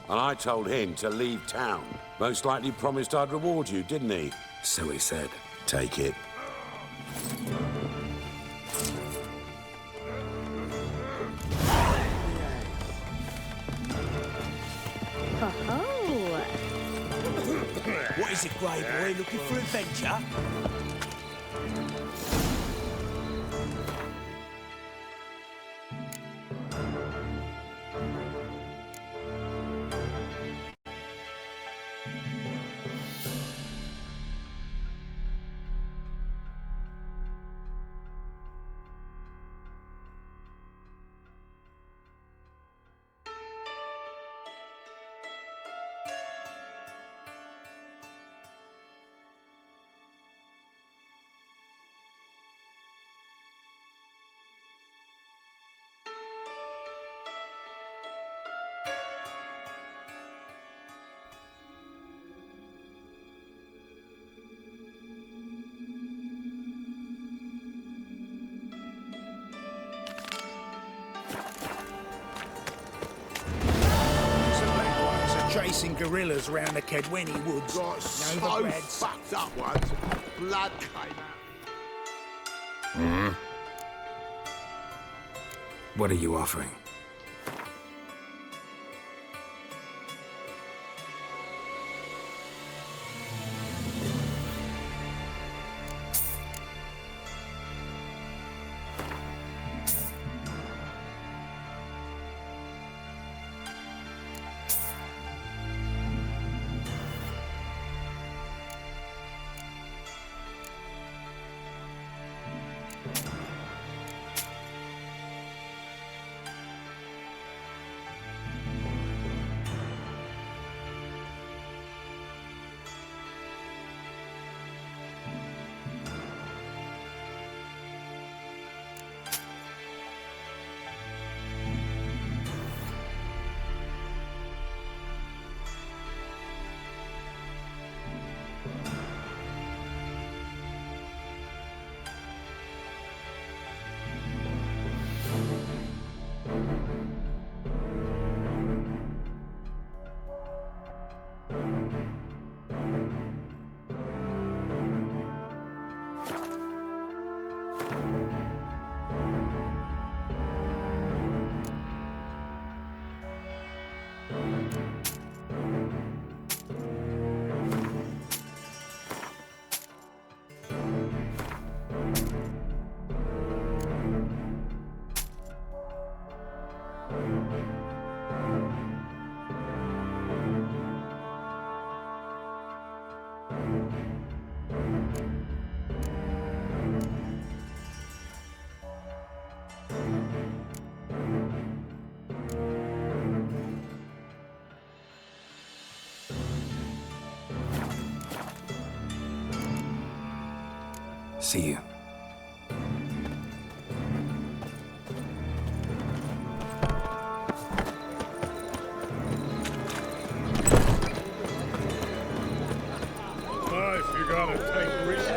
And I told him to leave town. Most likely promised I'd reward you, didn't he? So he said. Take it. Oh. What is it, Grey Boy? Looking for adventure? Chasing gorillas around the Kedweni woods. Got so Novigrad. fucked up once. Blood came out. What are you offering? See you. Nice, you gotta take risks.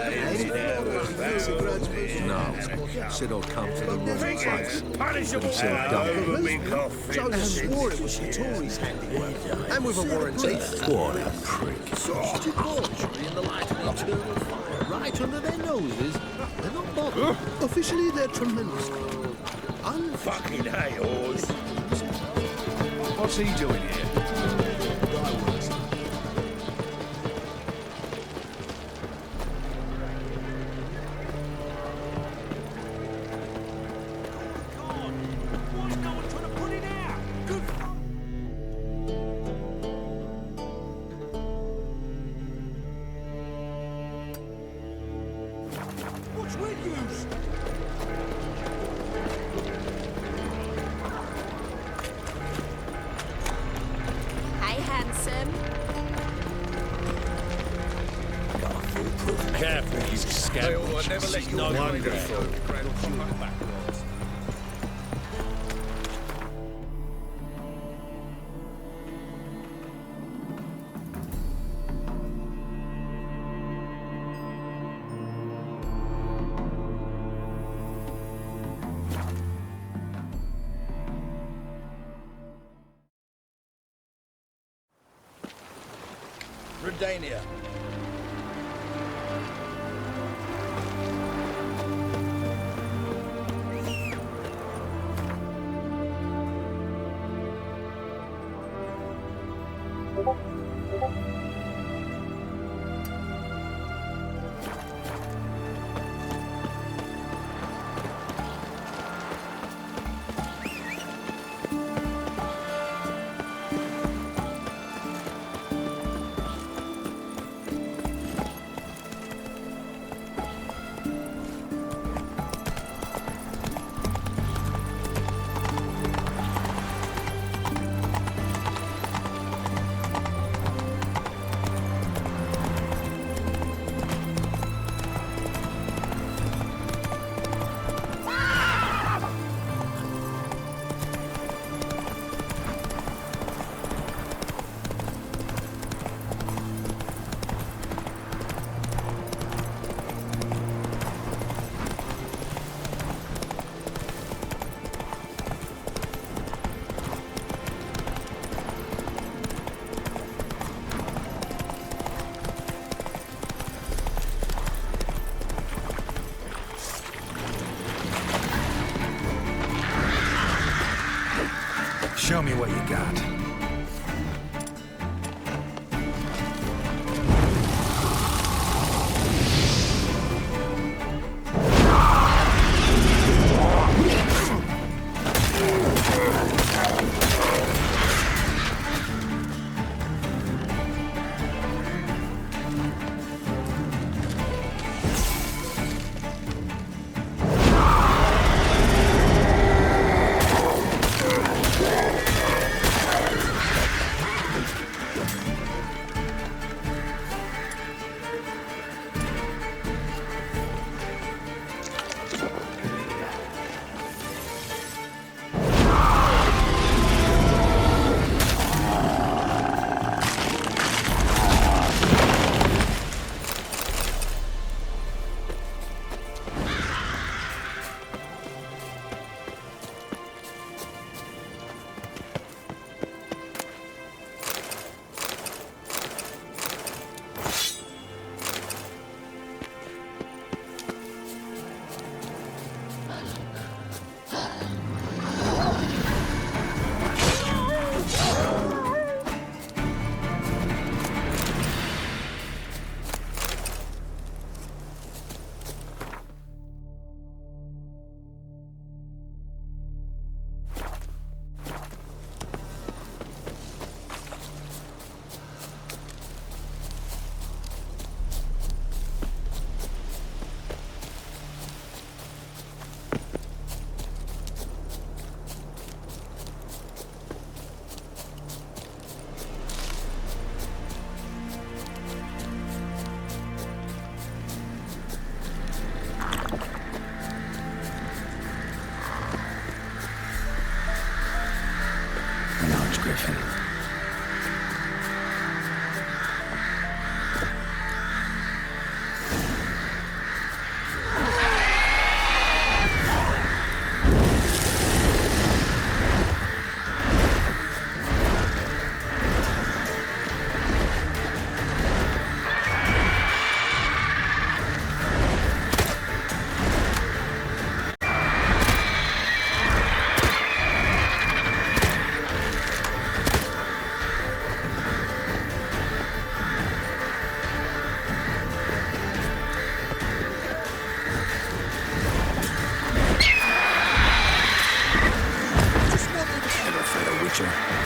No. Said I'd come for the wrong place. Punishable. But he said don't. Joe swore it was the Tories' handiwork. And with a warranty. What a prick. Debauchery in the light of eternal fire, right under their noses. They're not bothered. Officially, they're tremendous. Unfucking hay-horse. What's he doing here? Careful, you scoundrel. I'll never let you Wonderful. Redania. Show me what you got. Witcher.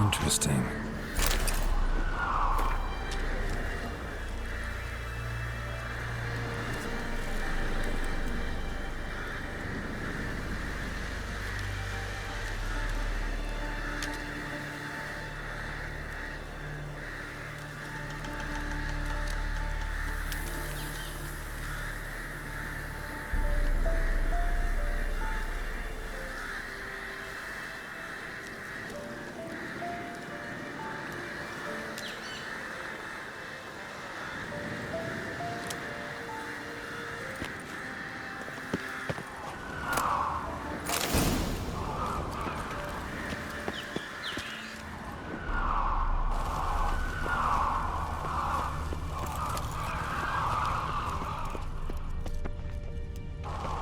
Interesting.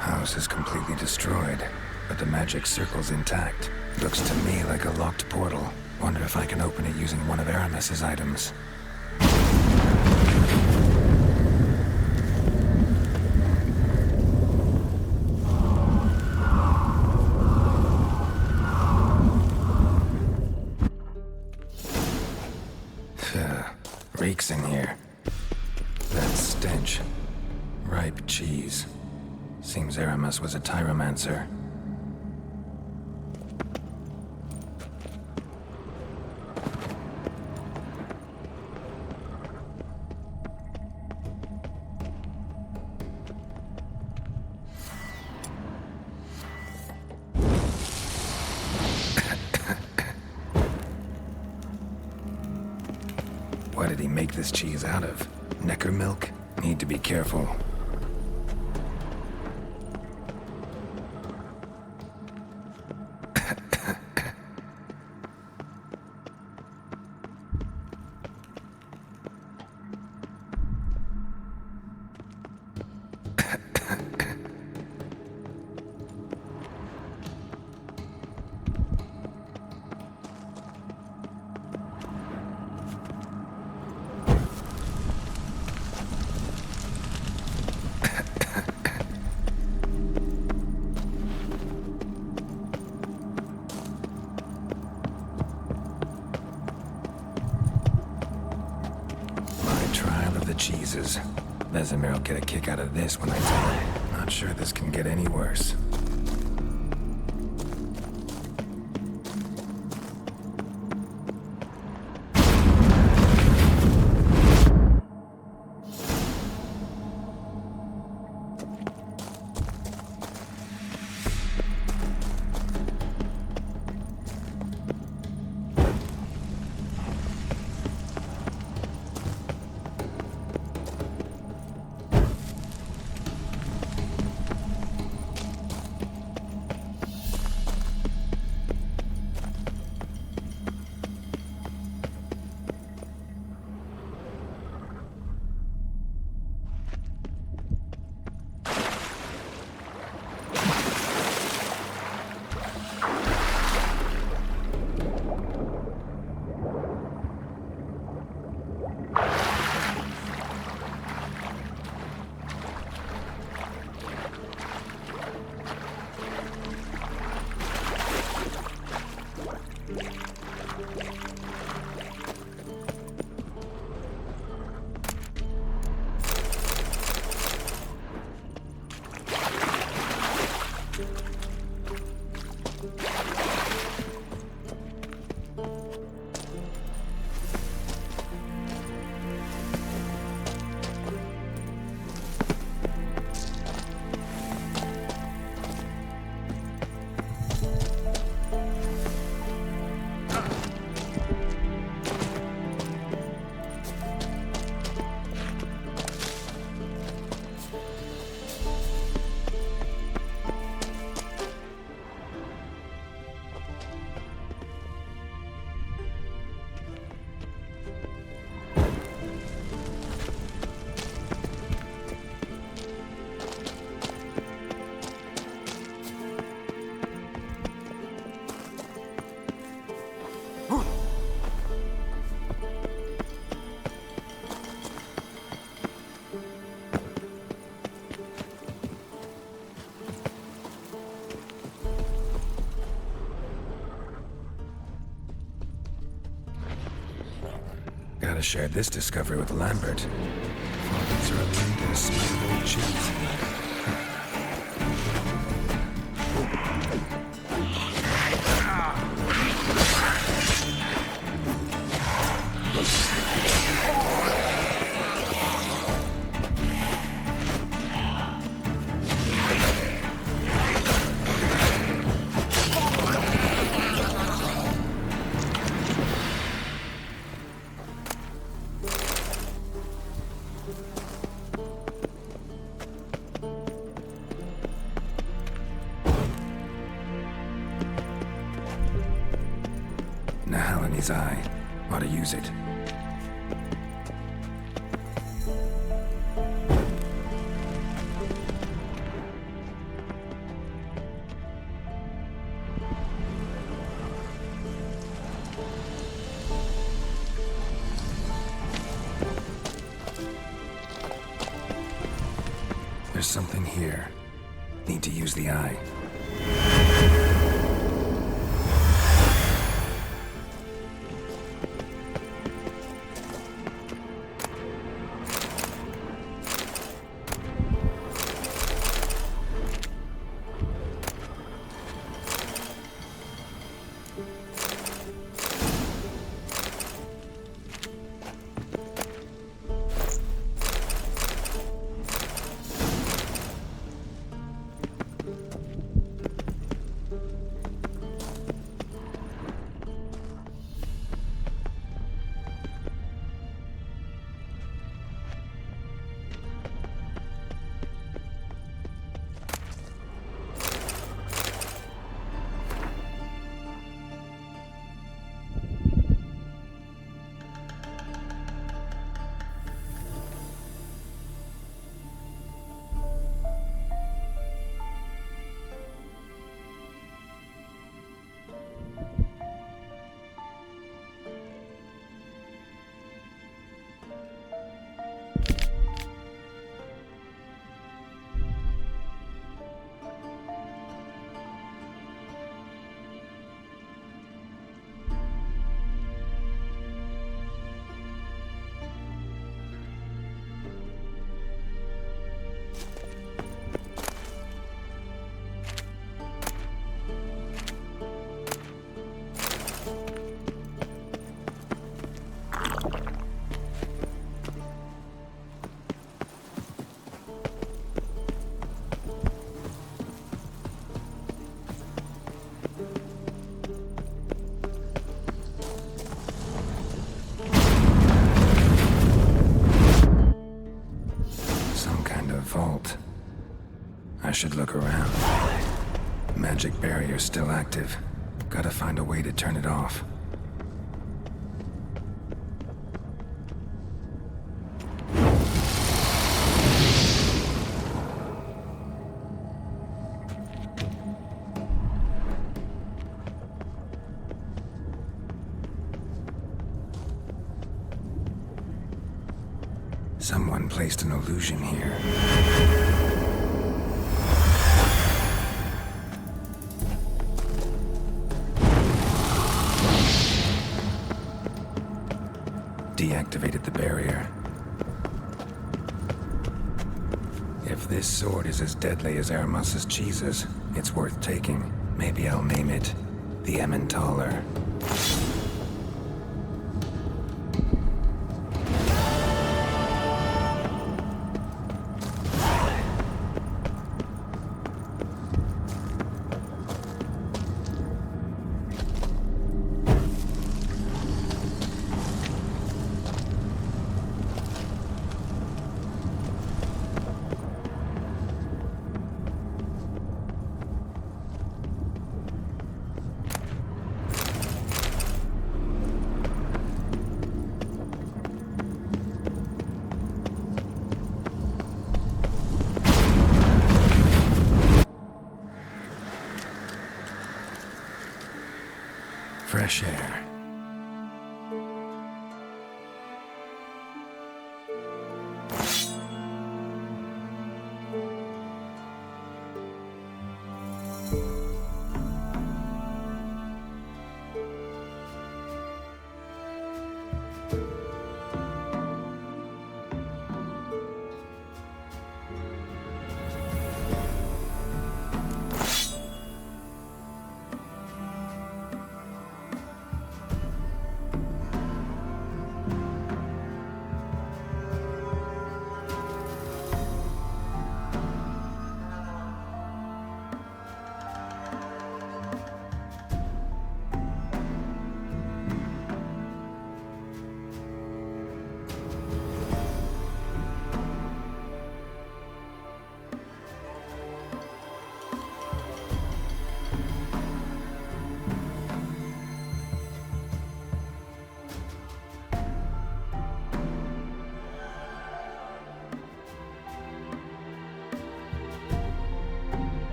House is completely destroyed, but the magic circle's intact. Looks to me like a locked portal. Wonder if I can open it using one of Aramis's items. Reeks in here. That stench. Ripe cheese. Seems Aramis was a tyromancer. What did he make this cheese out of? Necker milk? Need to be careful. goes. Vesemir will get a kick out of this when I tell him. Not sure this can get any worse. Gotta share this discovery with Lambert. These are a lead and smell cheese. His eye. Ought to use it. There's something here. Need to use the eye. I should look around. Magic barrier's still active. Gotta find a way to turn it off. Someone placed an illusion here. Deactivated the barrier. If this sword is as deadly as Aramus's cheeses, it's worth taking. Maybe I'll name it the Emmentaler. Fresh air.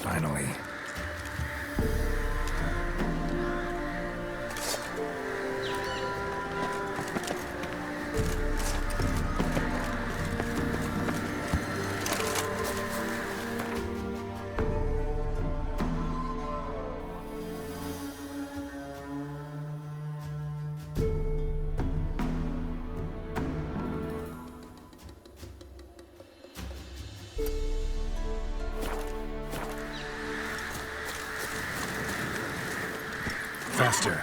Finally. Faster.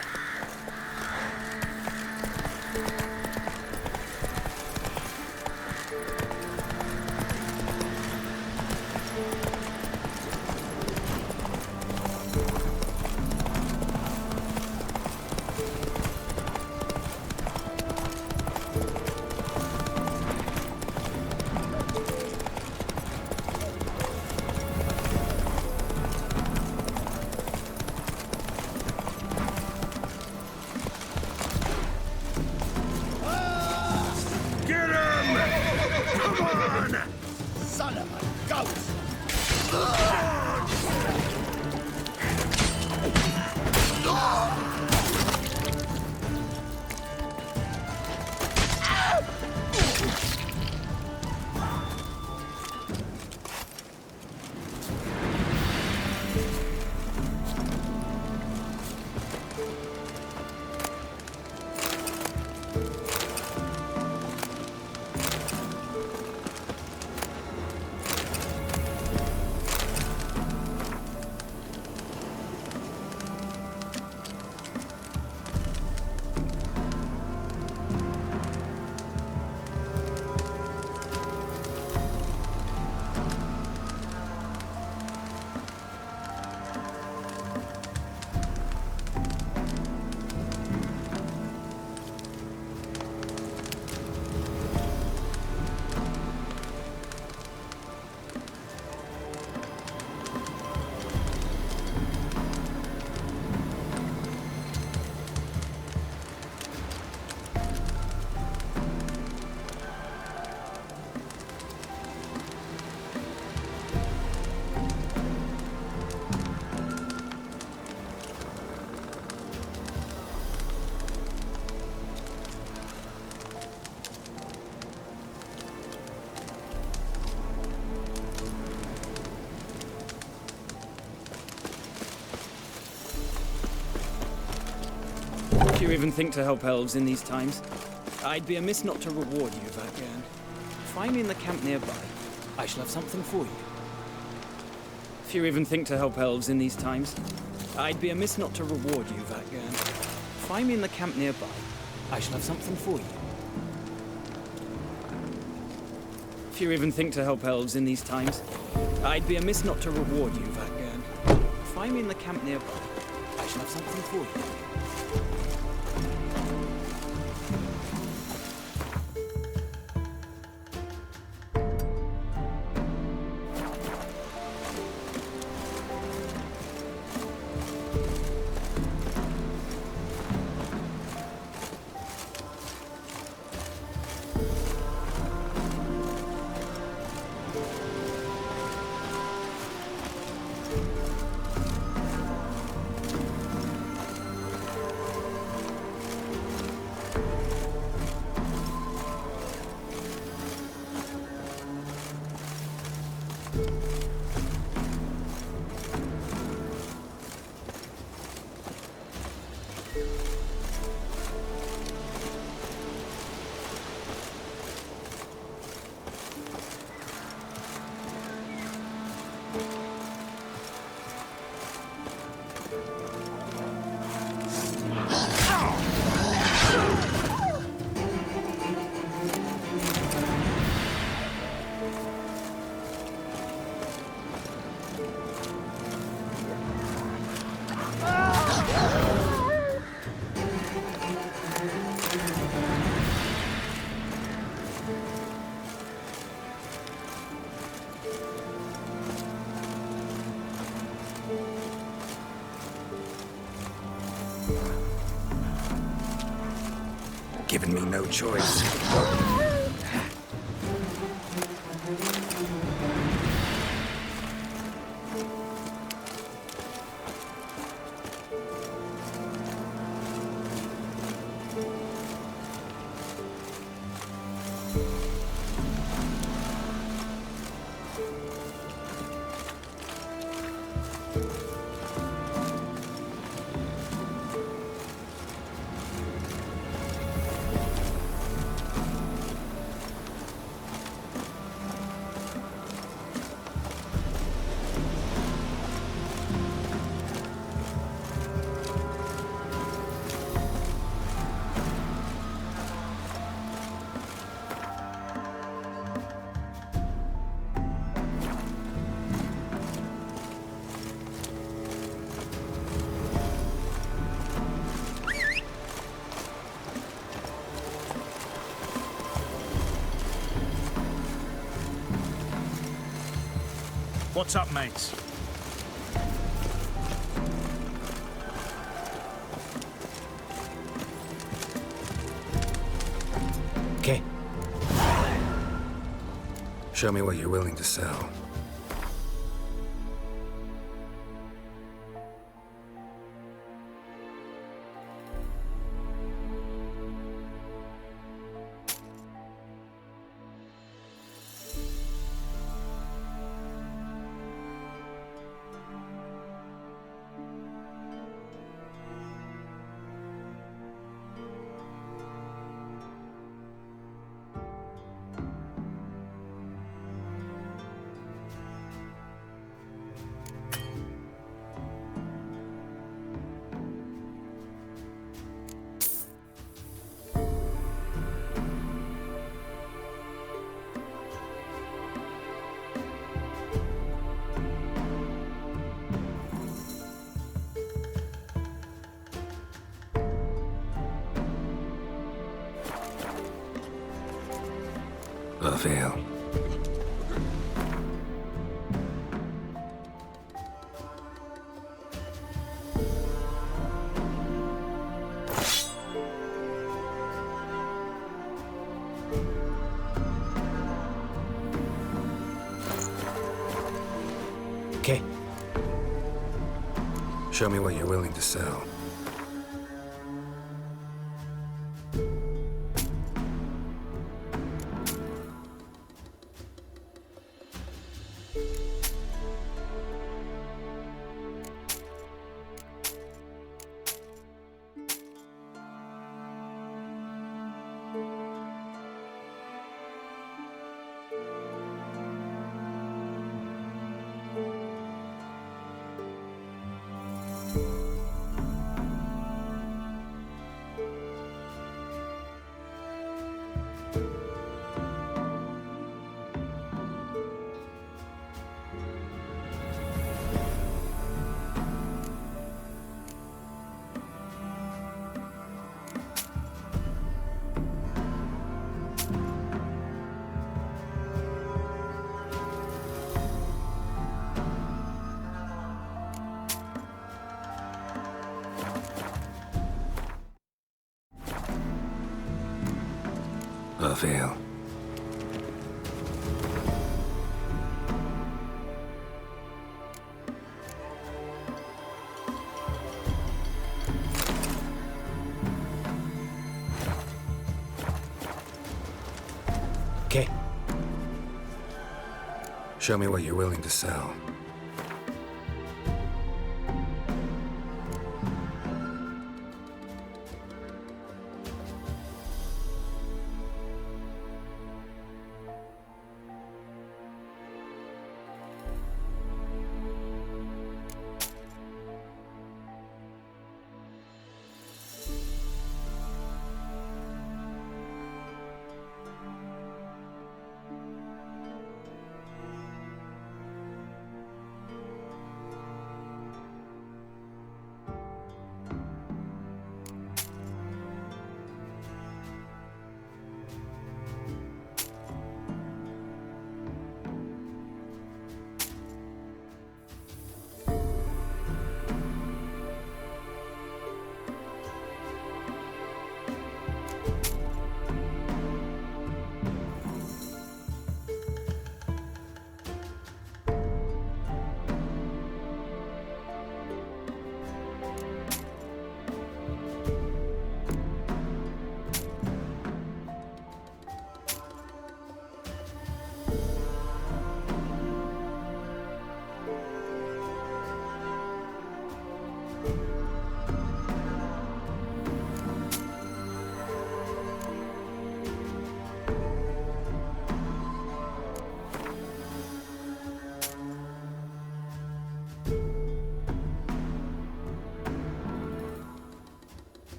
Son of a ghost! Do you even think to help elves in these times? I'd be amiss not to reward you, Vakern. Find me in the camp nearby. I shall have something for you. If you even think to help elves in these times, I'd be amiss not to reward you, Vakern. Find me in the camp nearby. I shall have something for you. If you even think to help elves in these times, I'd be amiss not to reward you, Vakern. Find me in the camp nearby. I shall have something for you. Given me no choice. What's up, mates? Show me what you're willing to sell. Velen. Okay. Show me what you're willing to sell. Velen. Okay. Show me what you're willing to sell.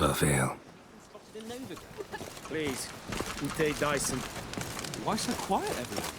A veil. Please, Ute Dyson. Why so quiet, everyone?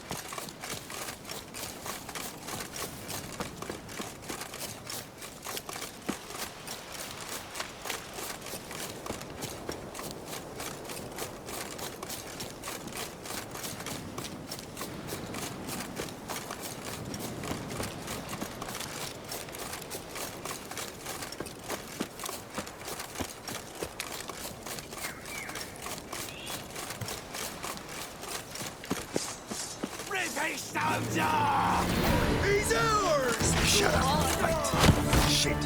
He's ours! Shut up, fight. Shit.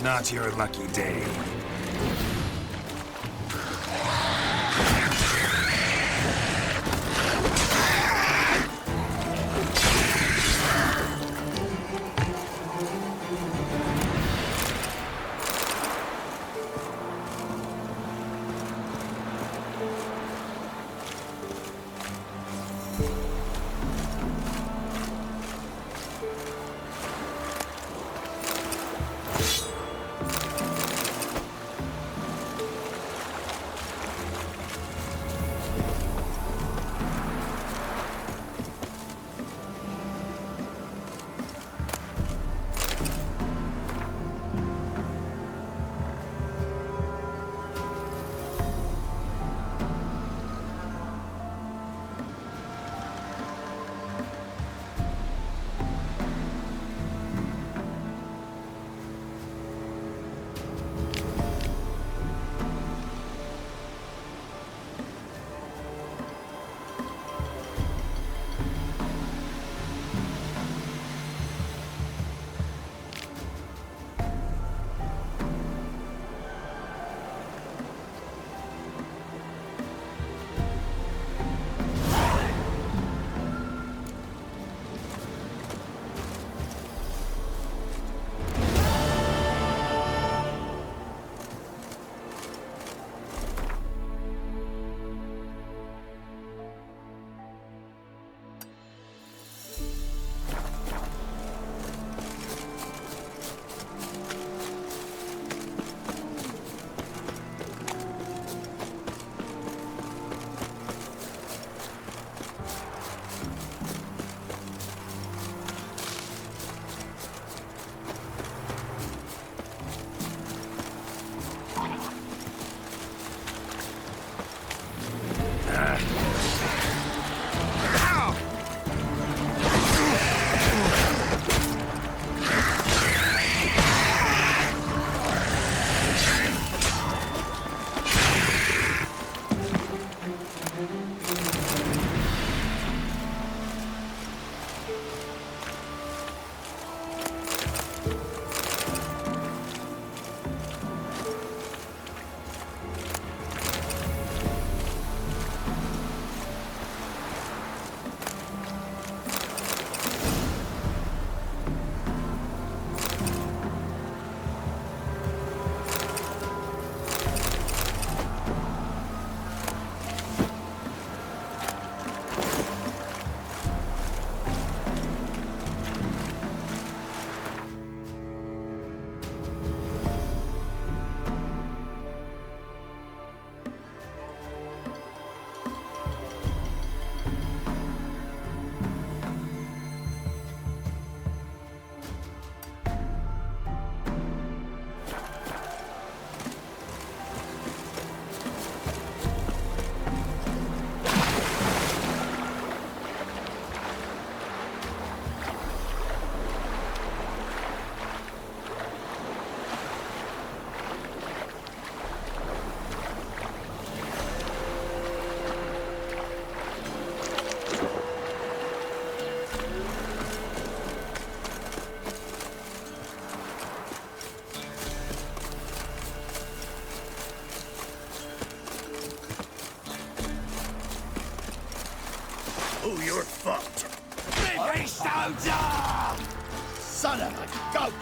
Not your lucky day. you're fucked. Big soldier! Son of a goat!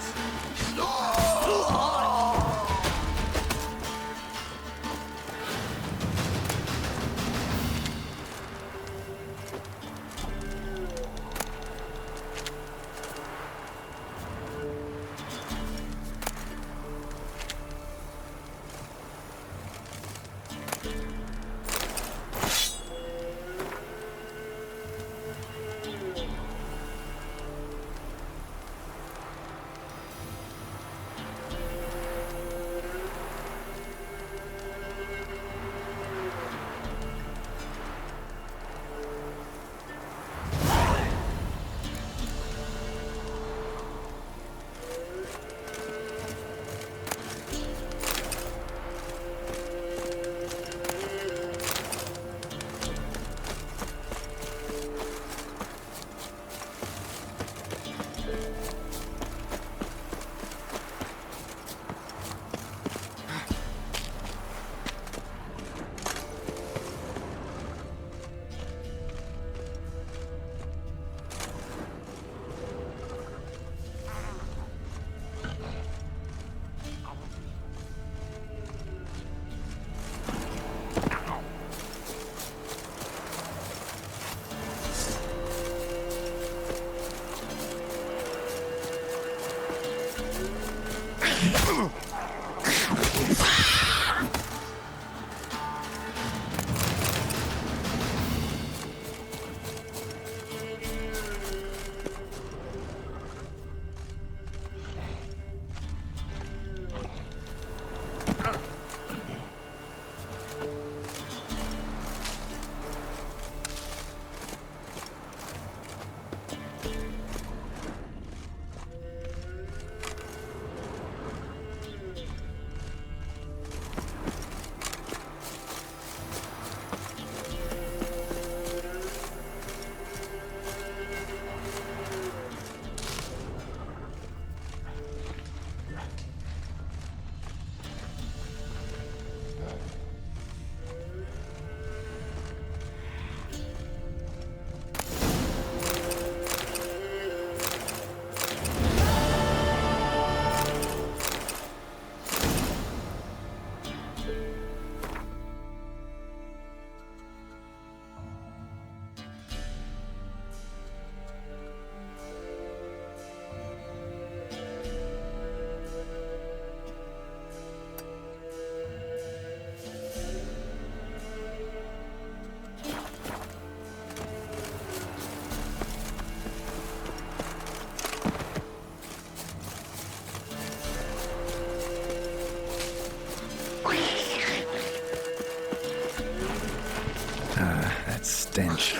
That stench.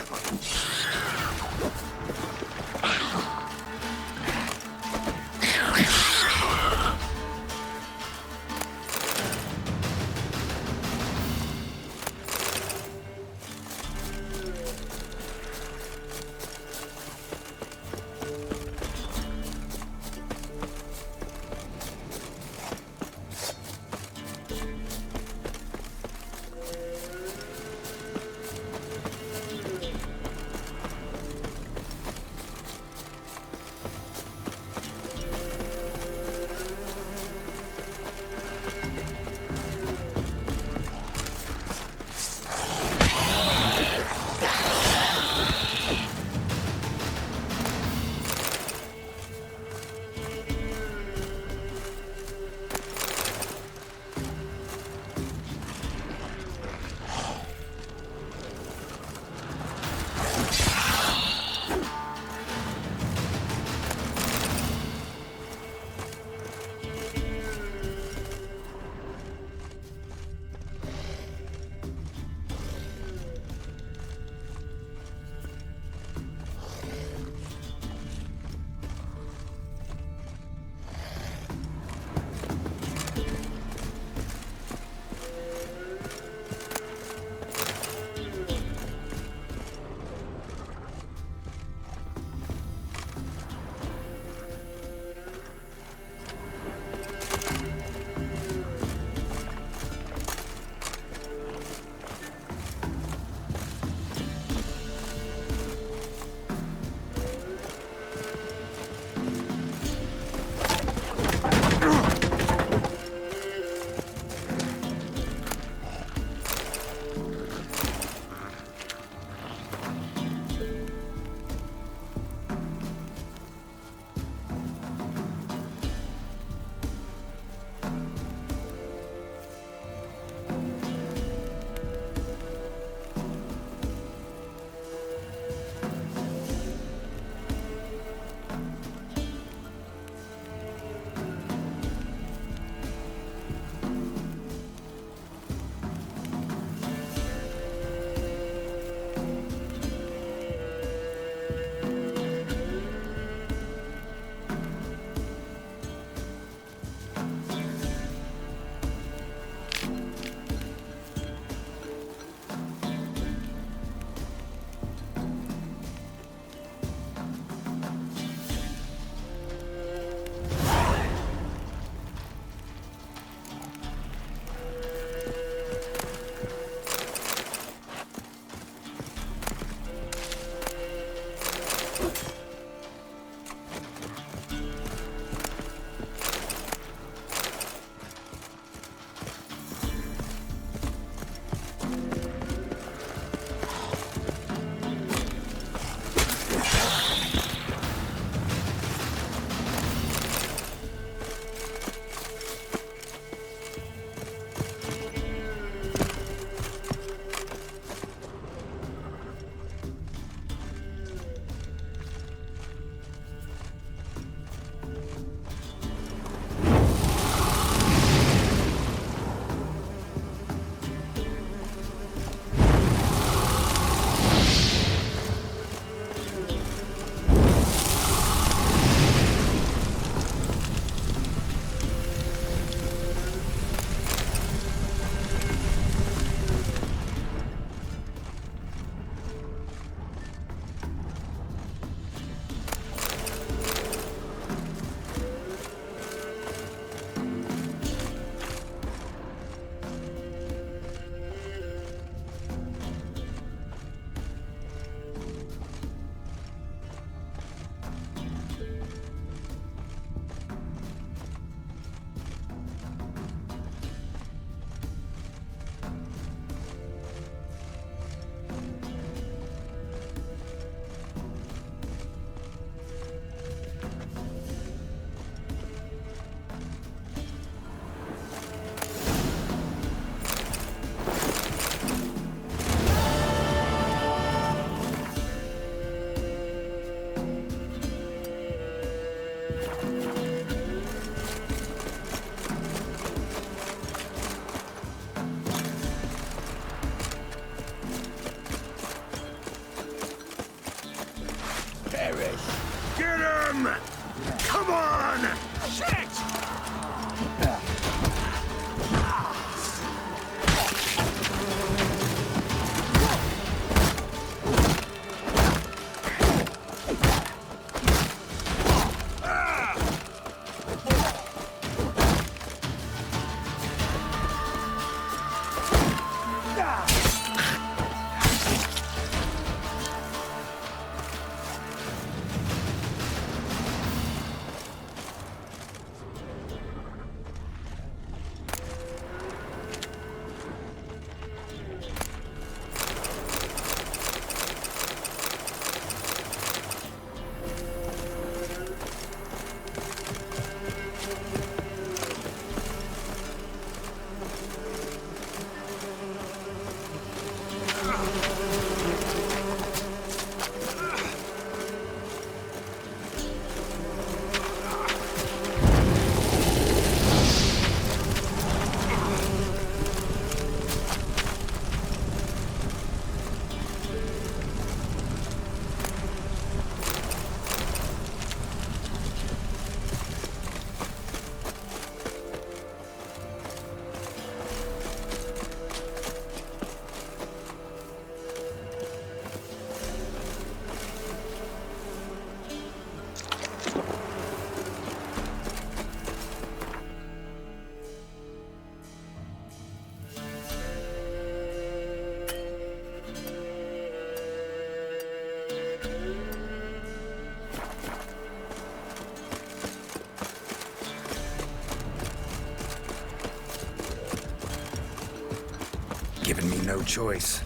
given me no choice.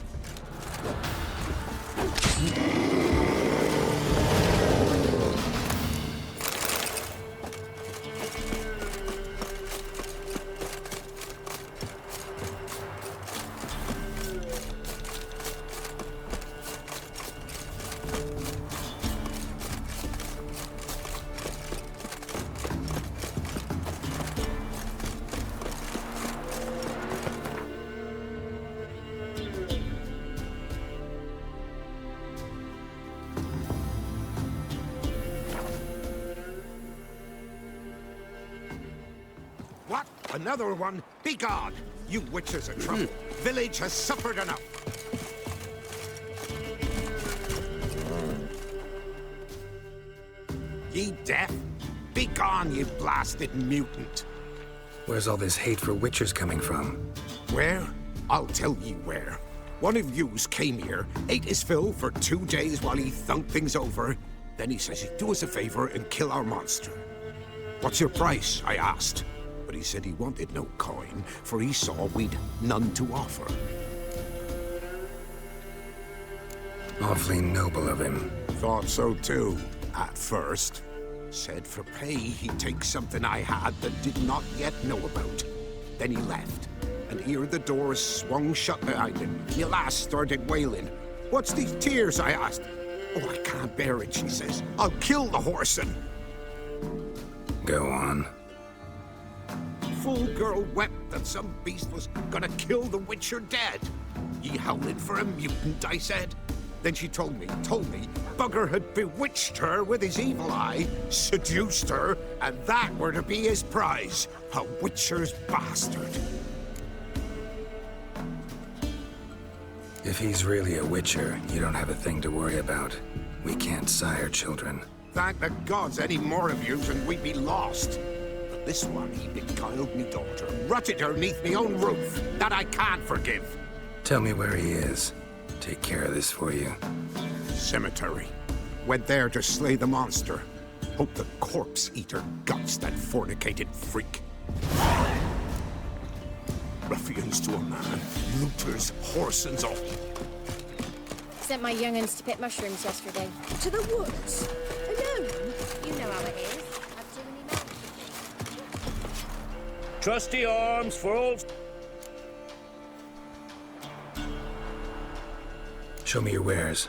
What? Another one? Begone! You witches of trouble. Village has suffered enough. Ye deaf? Begone, you blasted mutant. Where's all this hate for witchers coming from? Where? I'll tell ye where. One of yous came here, ate his fill for 2 days while he thunked things over. Then he says he'd do us a favor and kill our monster. What's your price? I asked. But he said he wanted no coin, for he saw we'd none to offer. Awfully noble of him. Thought so too, at first. Said for pay he'd take something I had that did not yet know about. Then he left, and here the doors swung shut behind him. The lass started wailing. What's these tears? I asked. Oh, I can't bear it, she says. I'll kill the whoreson. Go on. Full girl wept that some beast was gonna kill the witcher dead. Ye howling for a mutant, I said. Then she told me, Bugger had bewitched her with his evil eye, seduced her, and that were to be his prize. A witcher's bastard. If he's really a witcher, you don't have a thing to worry about. We can't sire children. Thank the gods any more of yous and we'd be lost. But this one, he beguiled me daughter, rutted her neath me own roof. That I can't forgive. Tell me where he is. Take care of this for you. Cemetery. Went there to slay the monster. Hope the corpse eater guts that fornicated freak. Ruffians to a man, looters, whoresons all. Sent my young'uns to pick mushrooms yesterday. To the woods? Alone? You know how it is. I've too many men. Trusty arms for old... Show me your wares.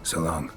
So long.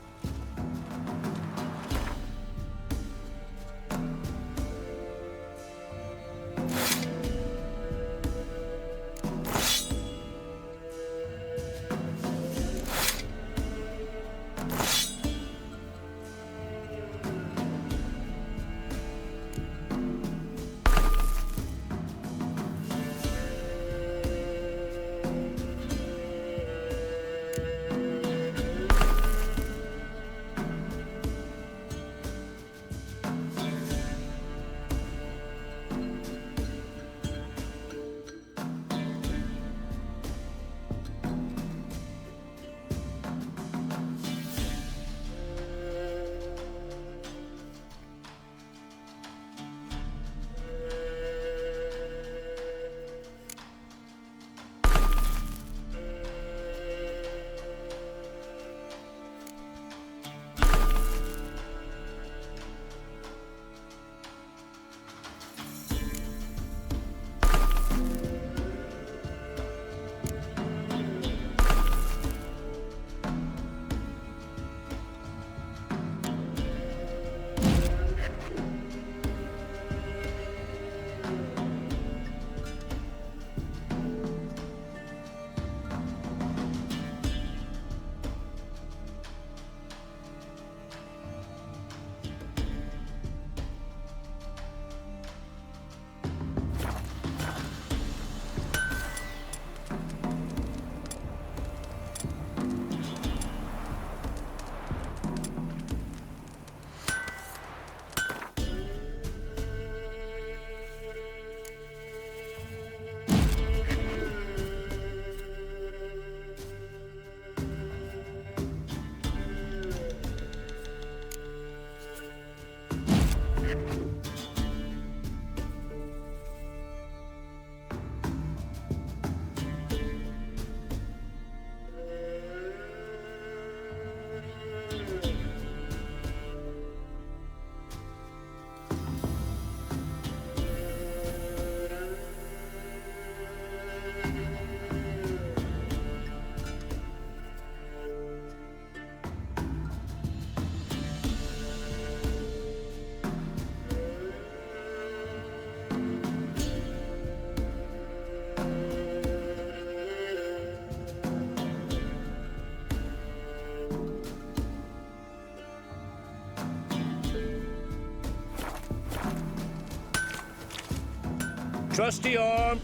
Trusty arm.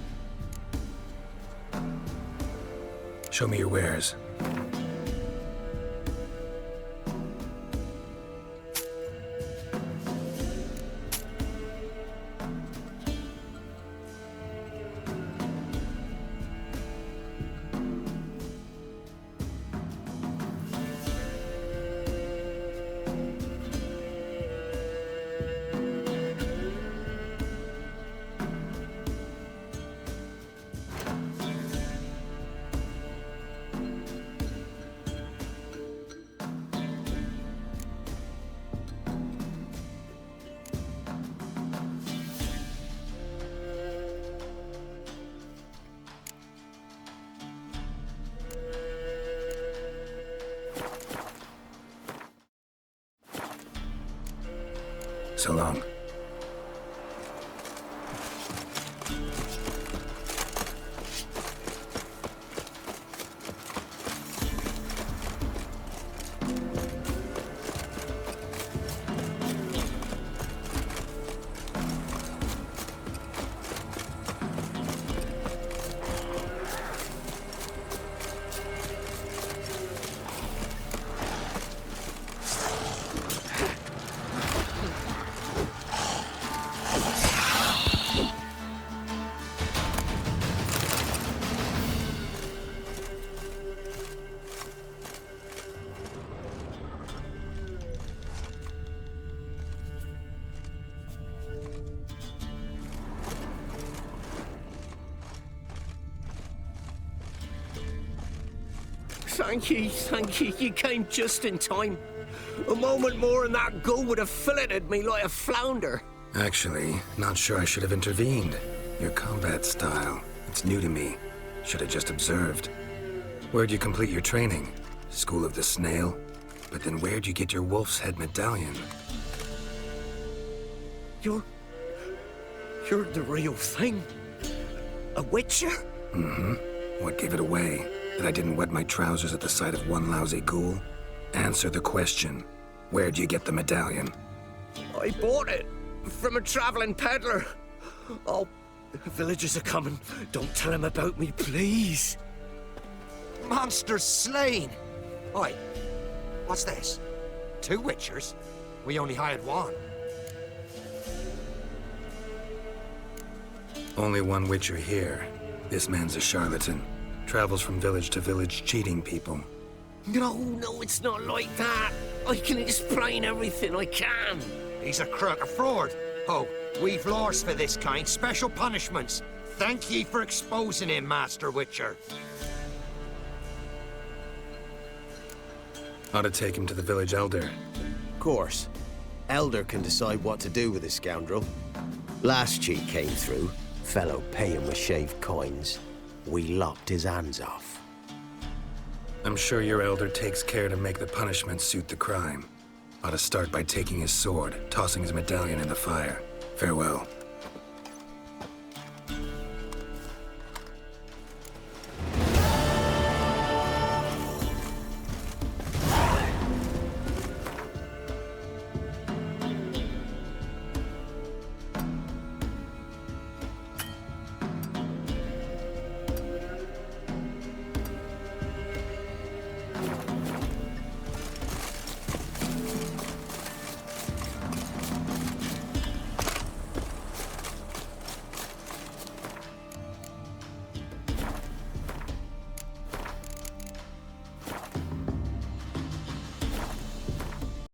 Show me your wares. So long. Thank you. You came just in time. A moment more and that gull would have filleted me like a flounder. Actually, not sure I should have intervened. Your combat style, it's new to me. Should have just observed. Where'd you complete your training? School of the Snail? But then where'd you get your wolf's head medallion? You're the real thing. A witcher? Mm-hmm. What gave it away? That I didn't wet my trousers at the sight of one lousy ghoul? Answer the question. Where'd you get the medallion? I bought it from a traveling peddler. Oh, the villagers are coming. Don't tell them about me, please. Monsters slain! Oi, what's this? 2 witchers? We only hired 1. Only one witcher here. This man's a charlatan. Travels from village to village cheating people. No, it's not like that. I can explain everything I can. He's a crook, a fraud. Oh, we've laws for this kind, special punishments. Thank ye for exposing him, Master Witcher. Ought to take him to the village elder. Course. Elder can decide what to do with the scoundrel. Last cheat came through. Fellow pay him with shaved coins. We lopped his hands off. I'm sure your elder takes care to make the punishment suit the crime. Ought to start by taking his sword, tossing his medallion in the fire. Farewell.